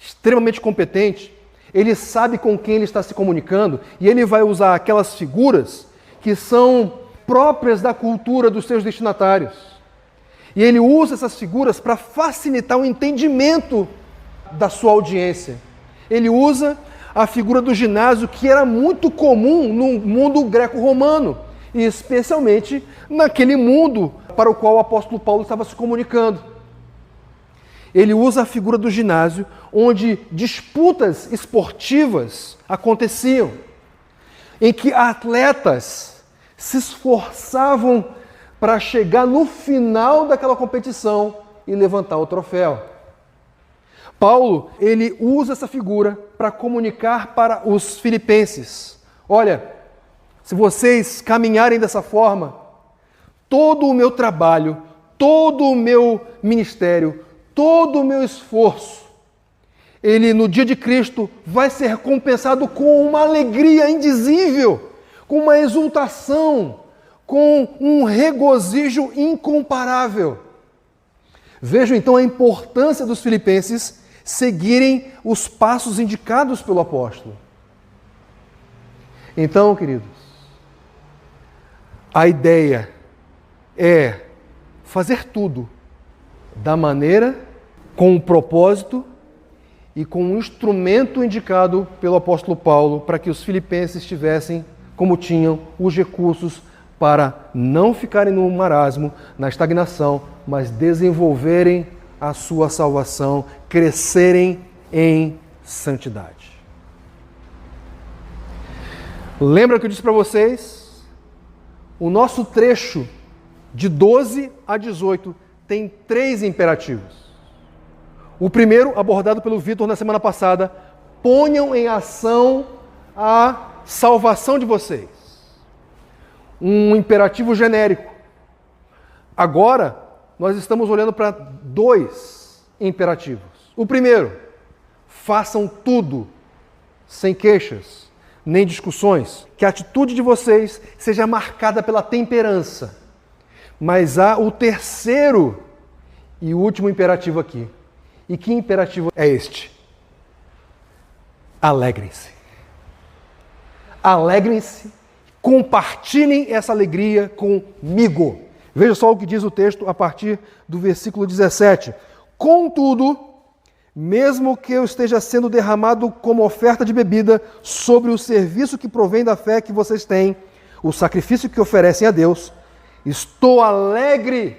extremamente competente. Ele sabe com quem ele está se comunicando e ele vai usar aquelas figuras que são próprias da cultura dos seus destinatários. E ele usa essas figuras para facilitar o entendimento da sua audiência. Ele usa a figura do ginásio, que era muito comum no mundo greco-romano, e especialmente naquele mundo para o qual o apóstolo Paulo estava se comunicando. Ele usa a figura do ginásio, onde disputas esportivas aconteciam, em que atletas se esforçavam para chegar no final daquela competição e levantar o troféu. Paulo, ele usa essa figura para comunicar para os filipenses: olha, se vocês caminharem dessa forma, todo o meu trabalho, todo o meu ministério, todo o meu esforço, ele no dia de Cristo vai ser recompensado com uma alegria indizível, com uma exultação, com um regozijo incomparável. Vejam então a importância dos filipenses seguirem os passos indicados pelo apóstolo. Então, queridos, a ideia é fazer tudo da maneira, com o propósito e com o instrumento indicado pelo apóstolo Paulo para que os filipenses tivessem, como tinham, os recursos para não ficarem no marasmo, na estagnação, mas desenvolverem a sua salvação, crescerem em santidade. Lembra que eu disse para vocês? O nosso trecho de 12 a 18 tem 3 imperativos. O primeiro, abordado pelo Vitor na semana passada: ponham em ação a salvação de vocês. Um imperativo genérico. Agora, nós estamos olhando para 2 imperativos. O primeiro, façam tudo, sem queixas, nem discussões. Que a atitude de vocês seja marcada pela temperança. Mas há o terceiro e último imperativo aqui. E que imperativo é este? Alegrem-se. Alegrem-se, compartilhem essa alegria comigo. Veja só o que diz o texto a partir do versículo 17. Contudo, mesmo que eu esteja sendo derramado como oferta de bebida sobre o serviço que provém da fé que vocês têm, o sacrifício que oferecem a Deus, estou alegre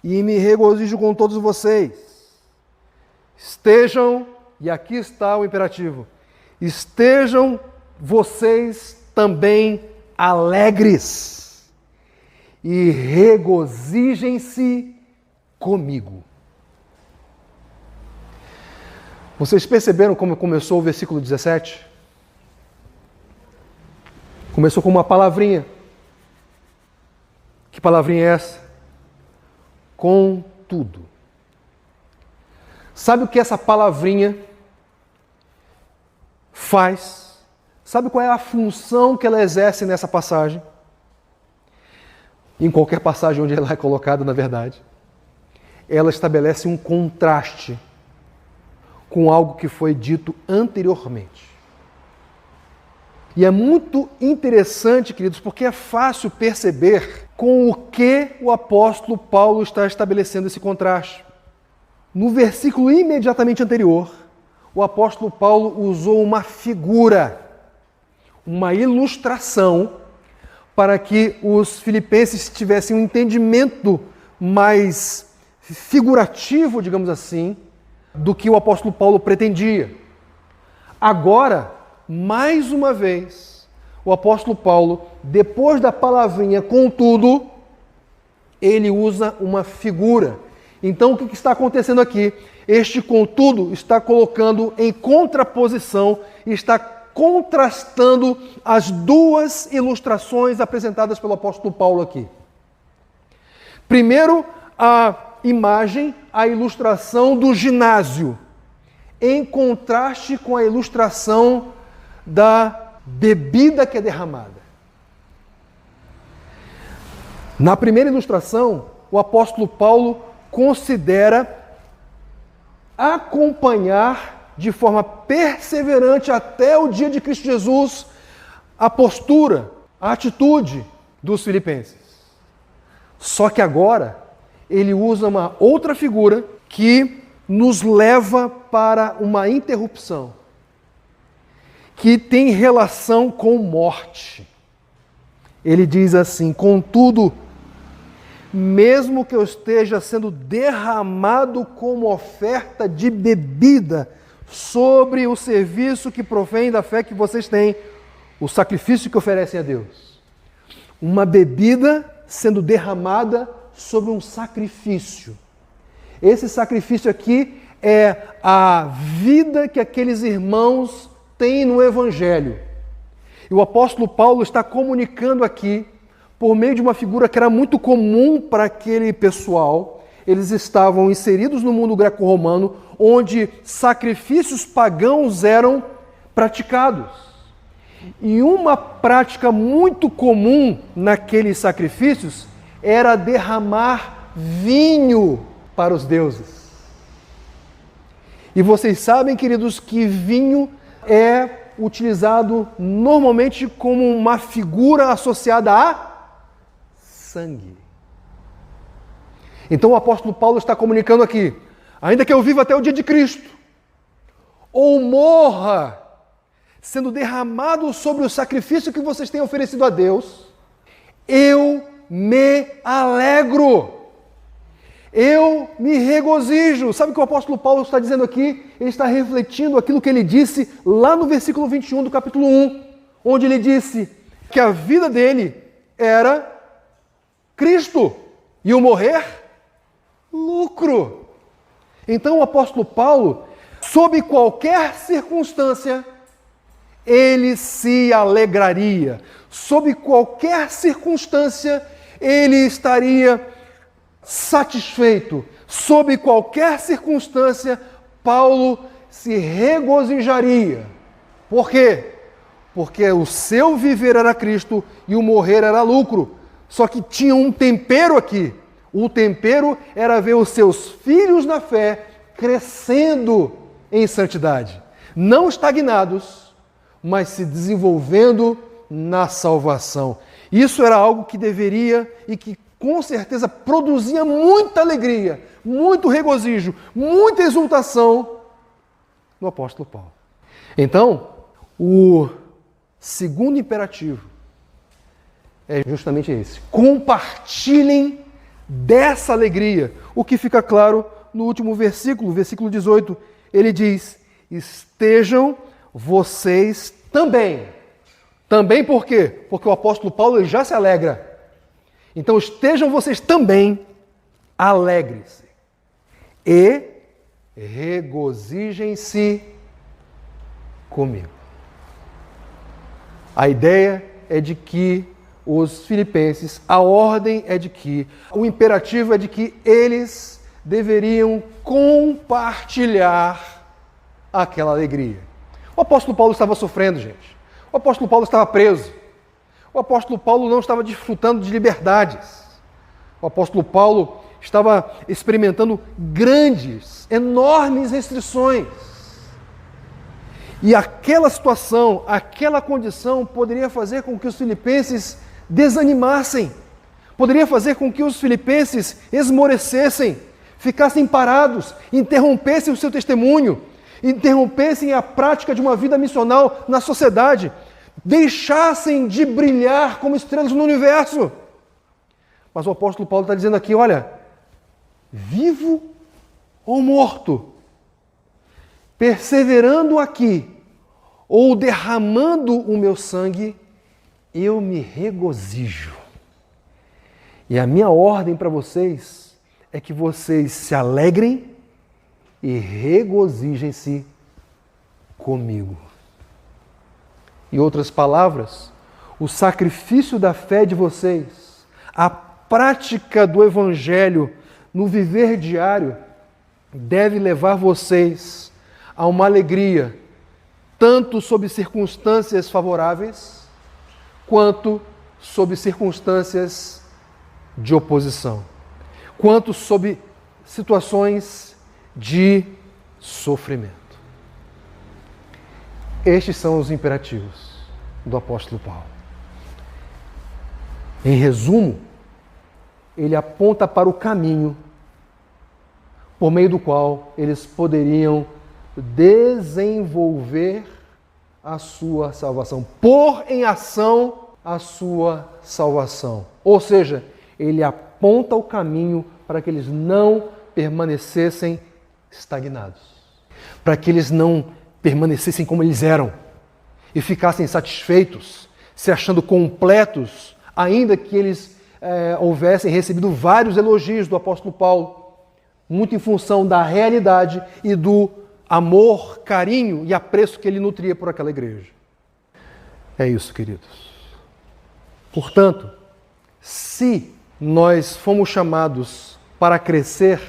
e me regozijo com todos vocês. Estejam, e aqui está o imperativo, estejam vocês também alegres e regozijem-se comigo. Vocês perceberam como começou o versículo 17? Começou com uma palavrinha. Que palavrinha é essa? Contudo. Sabe o que essa palavrinha faz? Sabe qual é a função que ela exerce nessa passagem? Em qualquer passagem onde ela é colocada, na verdade. Ela estabelece um contraste com algo que foi dito anteriormente. E é muito interessante, queridos, porque é fácil perceber com o que o apóstolo Paulo está estabelecendo esse contraste. No versículo imediatamente anterior, o apóstolo Paulo usou uma figura, uma ilustração, para que os filipenses tivessem um entendimento mais figurativo, digamos assim, do que o apóstolo Paulo pretendia. Agora, mais uma vez, o apóstolo Paulo, depois da palavrinha contudo, ele usa uma figura. Então, o que está acontecendo aqui? Este contudo está colocando em contraposição, está contrastando as duas ilustrações apresentadas pelo apóstolo Paulo aqui. Primeiro, a imagem, a ilustração do ginásio, em contraste com a ilustração da bebida que é derramada. Na primeira ilustração, o apóstolo Paulo considera acompanhar de forma perseverante até o dia de Cristo Jesus a postura, a atitude dos filipenses. Só que agora ele usa uma outra figura que nos leva para uma interrupção, que tem relação com morte. Ele diz assim: contudo, mesmo que eu esteja sendo derramado como oferta de bebida sobre o serviço que provém da fé que vocês têm, o sacrifício que oferecem a Deus. Uma bebida sendo derramada sobre um sacrifício. Esse sacrifício aqui é a vida que aqueles irmãos têm no Evangelho. E o apóstolo Paulo está comunicando aqui, por meio de uma figura que era muito comum para aquele pessoal. Eles estavam inseridos no mundo greco-romano, onde sacrifícios pagãos eram praticados. E uma prática muito comum naqueles sacrifícios era derramar vinho para os deuses. E vocês sabem, queridos, que vinho é utilizado normalmente como uma figura associada a sangue. Então o apóstolo Paulo está comunicando aqui: ainda que eu viva até o dia de Cristo, ou morra sendo derramado sobre o sacrifício que vocês têm oferecido a Deus, eu me alegro, eu me regozijo. Sabe o que o apóstolo Paulo está dizendo aqui? Ele está refletindo aquilo que ele disse lá no versículo 21 do capítulo 1, onde ele disse que a vida dele era Cristo e o morrer, lucro. Então o apóstolo Paulo, sob qualquer circunstância, ele se alegraria. Sob qualquer circunstância, ele estaria satisfeito. Sob qualquer circunstância, Paulo se regozijaria. Por quê? Porque o seu viver era Cristo e o morrer era lucro. Só que tinha um tempero aqui. O tempero era ver os seus filhos na fé crescendo em santidade. Não estagnados, mas se desenvolvendo na salvação. Isso era algo que deveria e que com certeza produzia muita alegria, muito regozijo, muita exultação no apóstolo Paulo. Então, o segundo imperativo é justamente esse: compartilhem dessa alegria. O que fica claro no último versículo, versículo 18, ele diz: estejam vocês também. Também por quê? Porque o apóstolo Paulo ele já se alegra. Então estejam vocês também alegres e regozijem-se comigo. A ideia é de que os filipenses, a ordem é de que, o imperativo é de que eles deveriam compartilhar aquela alegria. O apóstolo Paulo estava sofrendo, gente. O apóstolo Paulo estava preso. O apóstolo Paulo não estava desfrutando de liberdades. O apóstolo Paulo estava experimentando grandes, enormes restrições. E aquela situação, aquela condição poderia fazer com que os filipenses desanimassem, poderia fazer com que os filipenses esmorecessem, ficassem parados, interrompessem o seu testemunho, interrompessem a prática de uma vida missional na sociedade, deixassem de brilhar como estrelas no universo. Mas o apóstolo Paulo está dizendo aqui: olha, vivo ou morto, perseverando aqui, ou derramando o meu sangue, eu me regozijo. E a minha ordem para vocês é que vocês se alegrem e regozijem-se comigo. Em outras palavras, o sacrifício da fé de vocês, a prática do Evangelho no viver diário, deve levar vocês a uma alegria, tanto sob circunstâncias favoráveis, quanto sob circunstâncias de oposição, quanto sob situações de sofrimento. Estes são os imperativos do apóstolo Paulo. Em resumo, ele aponta para o caminho por meio do qual eles poderiam desenvolver a sua salvação, pôr em ação a sua salvação. Ou seja, ele aponta o caminho para que eles não permanecessem estagnados, para que eles não permanecessem como eles eram e ficassem satisfeitos, se achando completos, ainda que eles houvessem recebido vários elogios do apóstolo Paulo, muito em função da realidade e do amor, carinho e apreço que ele nutria por aquela igreja. É isso, queridos. Portanto, se nós fomos chamados para crescer,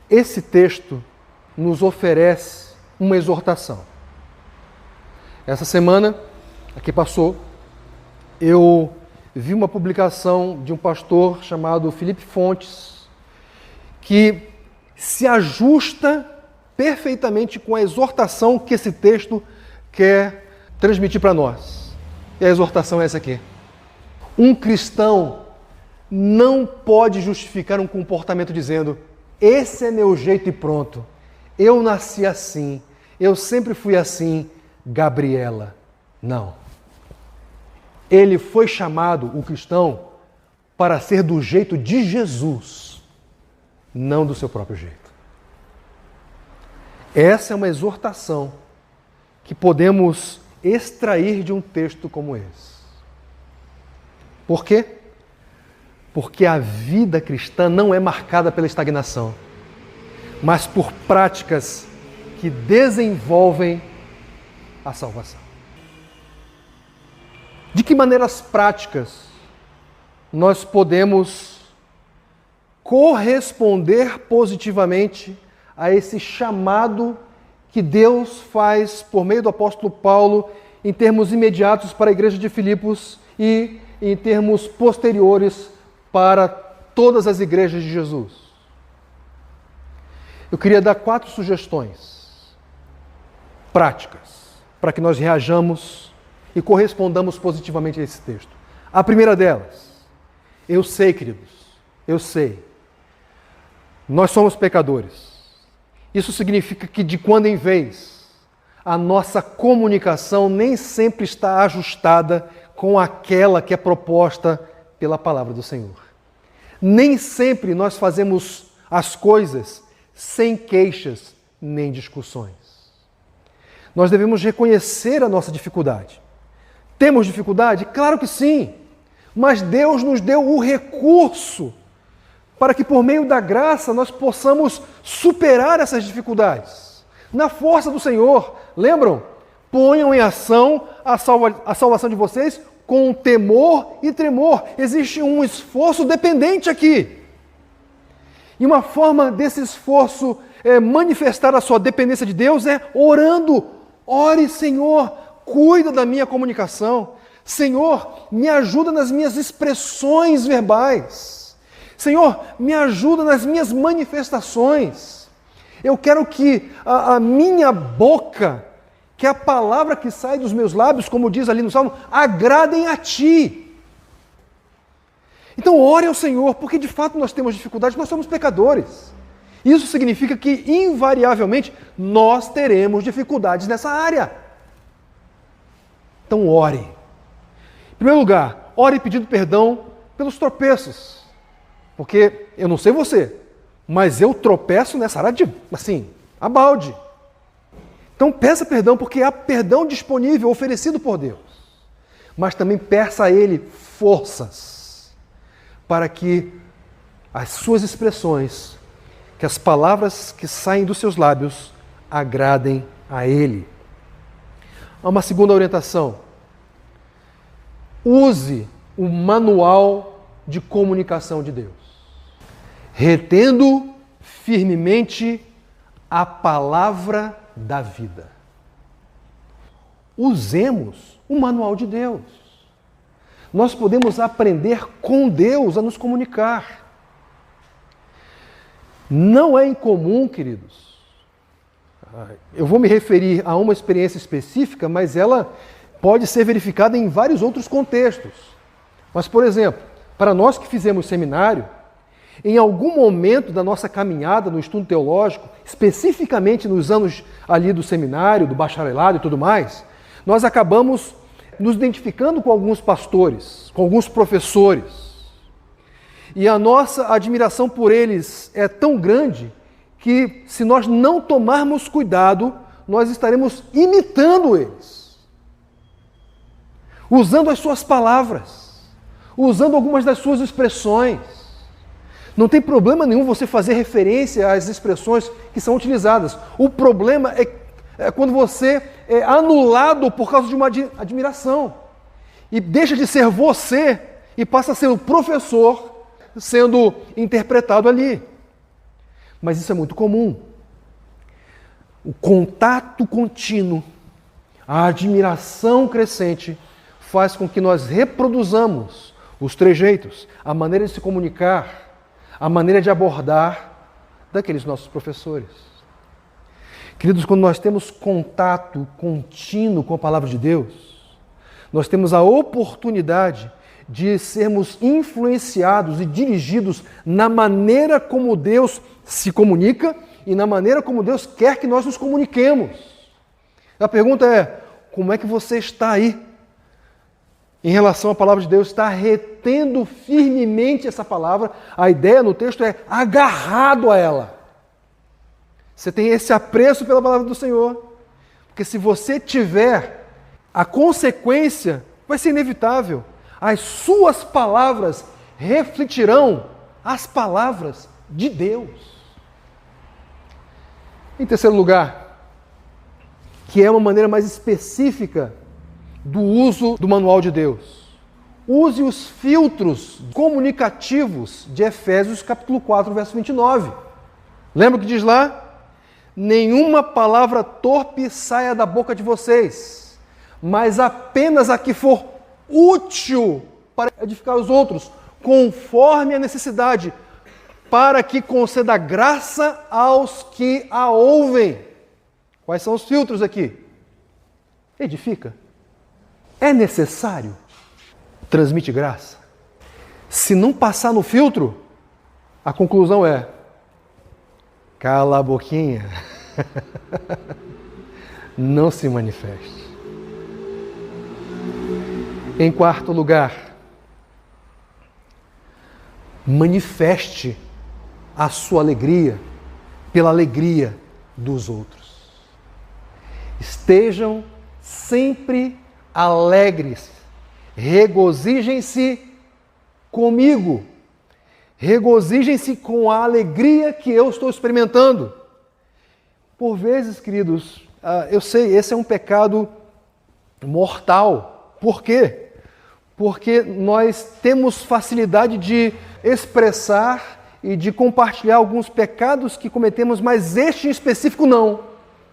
esse texto nos oferece uma exortação. Essa semana, a que passou, eu vi uma publicação de um pastor chamado Felipe Fontes, que se ajusta perfeitamente com a exortação que esse texto quer transmitir para nós. E a exortação é essa aqui. Um cristão não pode justificar um comportamento dizendo: esse é meu jeito e pronto. Eu nasci assim. Eu sempre fui assim. Gabriela. Não. Ele foi chamado, o cristão, para ser do jeito de Jesus, não do seu próprio jeito. Essa é uma exortação que podemos extrair de um texto como esse. Por quê? Porque a vida cristã não é marcada pela estagnação, mas por práticas que desenvolvem a salvação. De que maneiras práticas nós podemos corresponder positivamente a esse chamado que Deus faz por meio do apóstolo Paulo em termos imediatos para a igreja de Filipos e em termos posteriores para todas as igrejas de Jesus? Eu queria dar 4 sugestões práticas para que nós reajamos e correspondamos positivamente a esse texto. A primeira delas, eu sei, queridos, eu sei, nós somos pecadores. Isso significa que de quando em vez, a nossa comunicação nem sempre está ajustada com aquela que é proposta pela palavra do Senhor. Nem sempre nós fazemos as coisas sem queixas nem discussões. Nós devemos reconhecer a nossa dificuldade. Temos dificuldade? Claro que sim, mas Deus nos deu o recurso para que por meio da graça nós possamos superar essas dificuldades. Na força do Senhor, lembram? Ponham em ação a salvação de vocês com temor e tremor. Existe um esforço dependente aqui. E uma forma desse esforço manifestar a sua dependência de Deus é orando. Ore, Senhor, cuida da minha comunicação. Senhor, me ajuda nas minhas expressões verbais. Senhor, me ajuda nas minhas manifestações. Eu quero que a minha boca, que a palavra que sai dos meus lábios, como diz ali no Salmo, agradem a Ti. Então ore ao Senhor, porque de fato nós temos dificuldades, nós somos pecadores. Isso significa que, invariavelmente, nós teremos dificuldades nessa área. Então ore. Em primeiro lugar, ore pedindo perdão pelos tropeços. Porque, eu não sei você, mas eu tropeço nessa área a balde. Então peça perdão, porque há perdão disponível, oferecido por Deus. Mas também peça a Ele forças para que as suas expressões, que as palavras que saem dos seus lábios agradem a Ele. Há uma segunda orientação. Use o manual de comunicação de Deus, retendo firmemente a palavra da vida. Usemos o manual de Deus. Nós podemos aprender com Deus a nos comunicar. Não é incomum, queridos. Eu vou me referir a uma experiência específica, mas ela pode ser verificada em vários outros contextos. Mas, por exemplo, para nós que fizemos seminário, em algum momento da nossa caminhada no estudo teológico, especificamente nos anos ali do seminário, do bacharelado e tudo mais, nós acabamos nos identificando com alguns pastores, com alguns professores. E a nossa admiração por eles é tão grande que, se nós não tomarmos cuidado, nós estaremos imitando eles, usando as suas palavras, usando algumas das suas expressões. Não tem problema nenhum você fazer referência às expressões que são utilizadas. O problema é quando você é anulado por causa de uma admiração e deixa de ser você e passa a ser o professor sendo interpretado ali. Mas isso é muito comum. O contato contínuo, a admiração crescente faz com que nós reproduzamos os trejeitos, a maneira de se comunicar, a maneira de abordar daqueles nossos professores. Queridos, quando nós temos contato contínuo com a palavra de Deus, nós temos a oportunidade de sermos influenciados e dirigidos na maneira como Deus se comunica e na maneira como Deus quer que nós nos comuniquemos. A pergunta é, como é que você está aí em relação à palavra de Deus? Está retendo firmemente essa palavra? A ideia no texto é agarrado a ela. Você tem esse apreço pela palavra do Senhor. Porque se você tiver, a consequência vai ser inevitável. As suas palavras refletirão as palavras de Deus. Em terceiro lugar, que é uma maneira mais específica do uso do manual de Deus. Use os filtros comunicativos de Efésios capítulo 4, verso 29. Lembra o que diz lá? Nenhuma palavra torpe saia da boca de vocês, mas apenas a que for útil para edificar os outros, conforme a necessidade, para que conceda graça aos que a ouvem. Quais são os filtros aqui? Edifica. É necessário? Transmite graça. Se não passar no filtro, a conclusão é: cala a boquinha. Não se manifeste. Em quarto lugar, manifeste a sua alegria pela alegria dos outros. Estejam sempre alegres, regozijem-se comigo, regozijem-se com a alegria que eu estou experimentando. Por vezes, queridos, eu sei, esse é um pecado mortal. Por quê? Porque nós temos facilidade de expressar e de compartilhar alguns pecados que cometemos, mas este em específico não.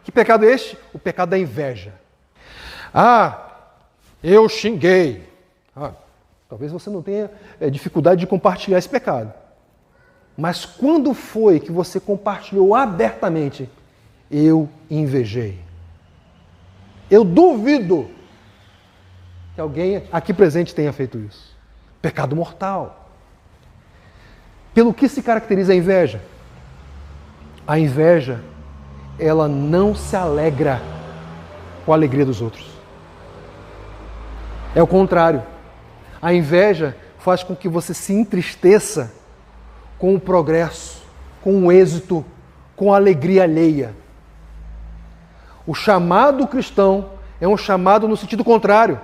Que pecado é este? O pecado da inveja. Eu xinguei. Talvez você não tenha dificuldade de compartilhar esse pecado. Mas quando foi que você compartilhou abertamente? Eu invejei. Eu duvido que alguém aqui presente tenha feito isso. Pecado mortal. Pelo que se caracteriza a inveja? A inveja, ela não se alegra com a alegria dos outros. É o contrário. A inveja faz com que você se entristeça com o progresso, com o êxito, com a alegria alheia. O chamado cristão é um chamado no sentido contrário,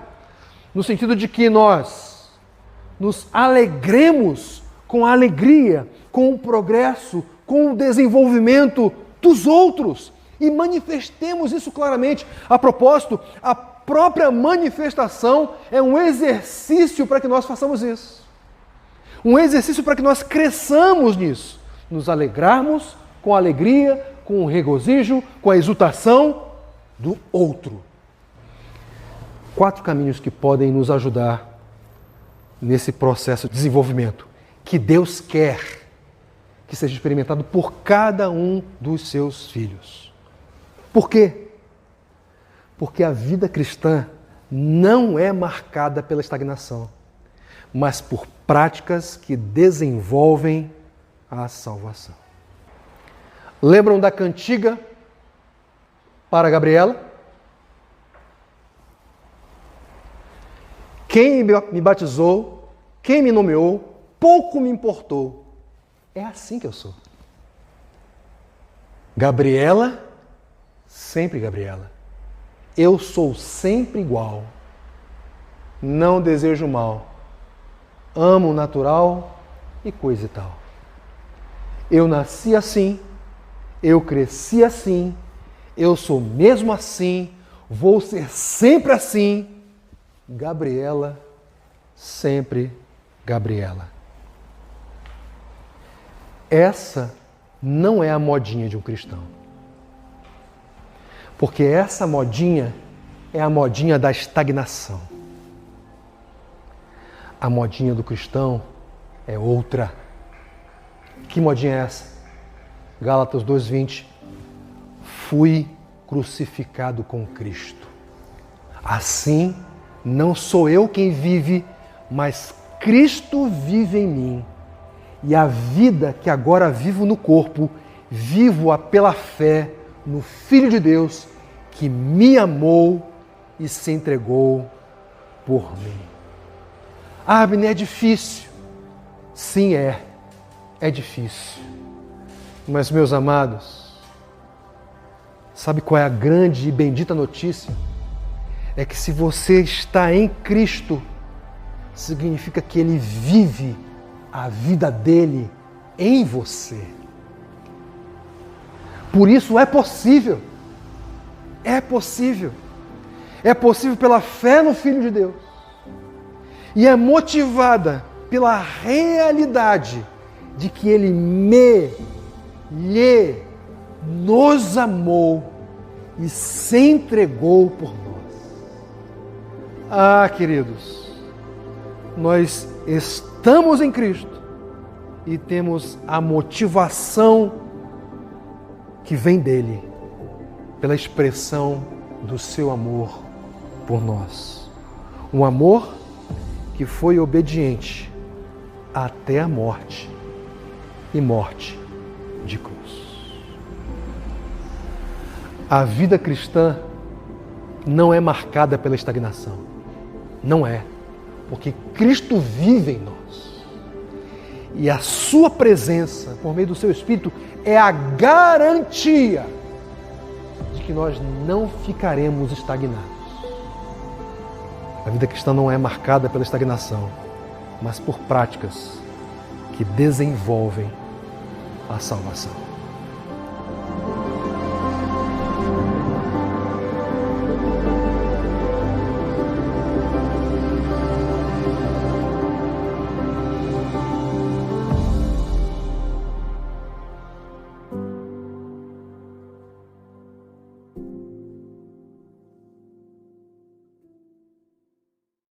no sentido de que nós nos alegremos com a alegria, com o progresso, com o desenvolvimento dos outros e manifestemos isso claramente. A propósito, a própria manifestação é um exercício para que nós façamos isso. Um exercício para que nós cresçamos nisso. Nos alegrarmos com a alegria, com o regozijo, com a exultação do outro. 4 caminhos que podem nos ajudar nesse processo de desenvolvimento que Deus quer que seja experimentado por cada um dos seus filhos. Por quê? Porque a vida cristã não é marcada pela estagnação, mas por práticas que desenvolvem a salvação. Lembram da cantiga para Gabriela? Quem me batizou, quem me nomeou, pouco me importou. É assim que eu sou. Gabriela, sempre Gabriela. Eu sou sempre igual. Não desejo mal. Amo o natural e coisa e tal. Eu nasci assim, eu cresci assim, eu sou mesmo assim, vou ser sempre assim. Gabriela, sempre Gabriela. Essa não é a modinha de um cristão. Porque essa modinha é a modinha da estagnação. A modinha do cristão é outra. Que modinha é essa? Gálatas 2:20. Fui crucificado com Cristo. Assim, não sou eu quem vive, mas Cristo vive em mim. E a vida que agora vivo no corpo, vivo-a pela fé no Filho de Deus, que me amou e se entregou por mim. Ah, Abner, é difícil. Sim, é difícil. Mas, meus amados, sabe qual é a grande e bendita notícia? É que se você está em Cristo, significa que Ele vive a vida dele em você. Por isso é possível. É possível. É possível pela fé no Filho de Deus. E é motivada pela realidade de que Ele nos amou e se entregou por nós. Ah, queridos, nós estamos em Cristo e temos a motivação que vem dele, pela expressão do seu amor por nós. Um amor que foi obediente até a morte e morte de cruz. A vida cristã não é marcada pela estagnação. Não é. Porque Cristo vive em nós. E a sua presença, por meio do seu Espírito, é a garantia de que nós não ficaremos estagnados. A vida cristã não é marcada pela estagnação, mas por práticas que desenvolvem a salvação.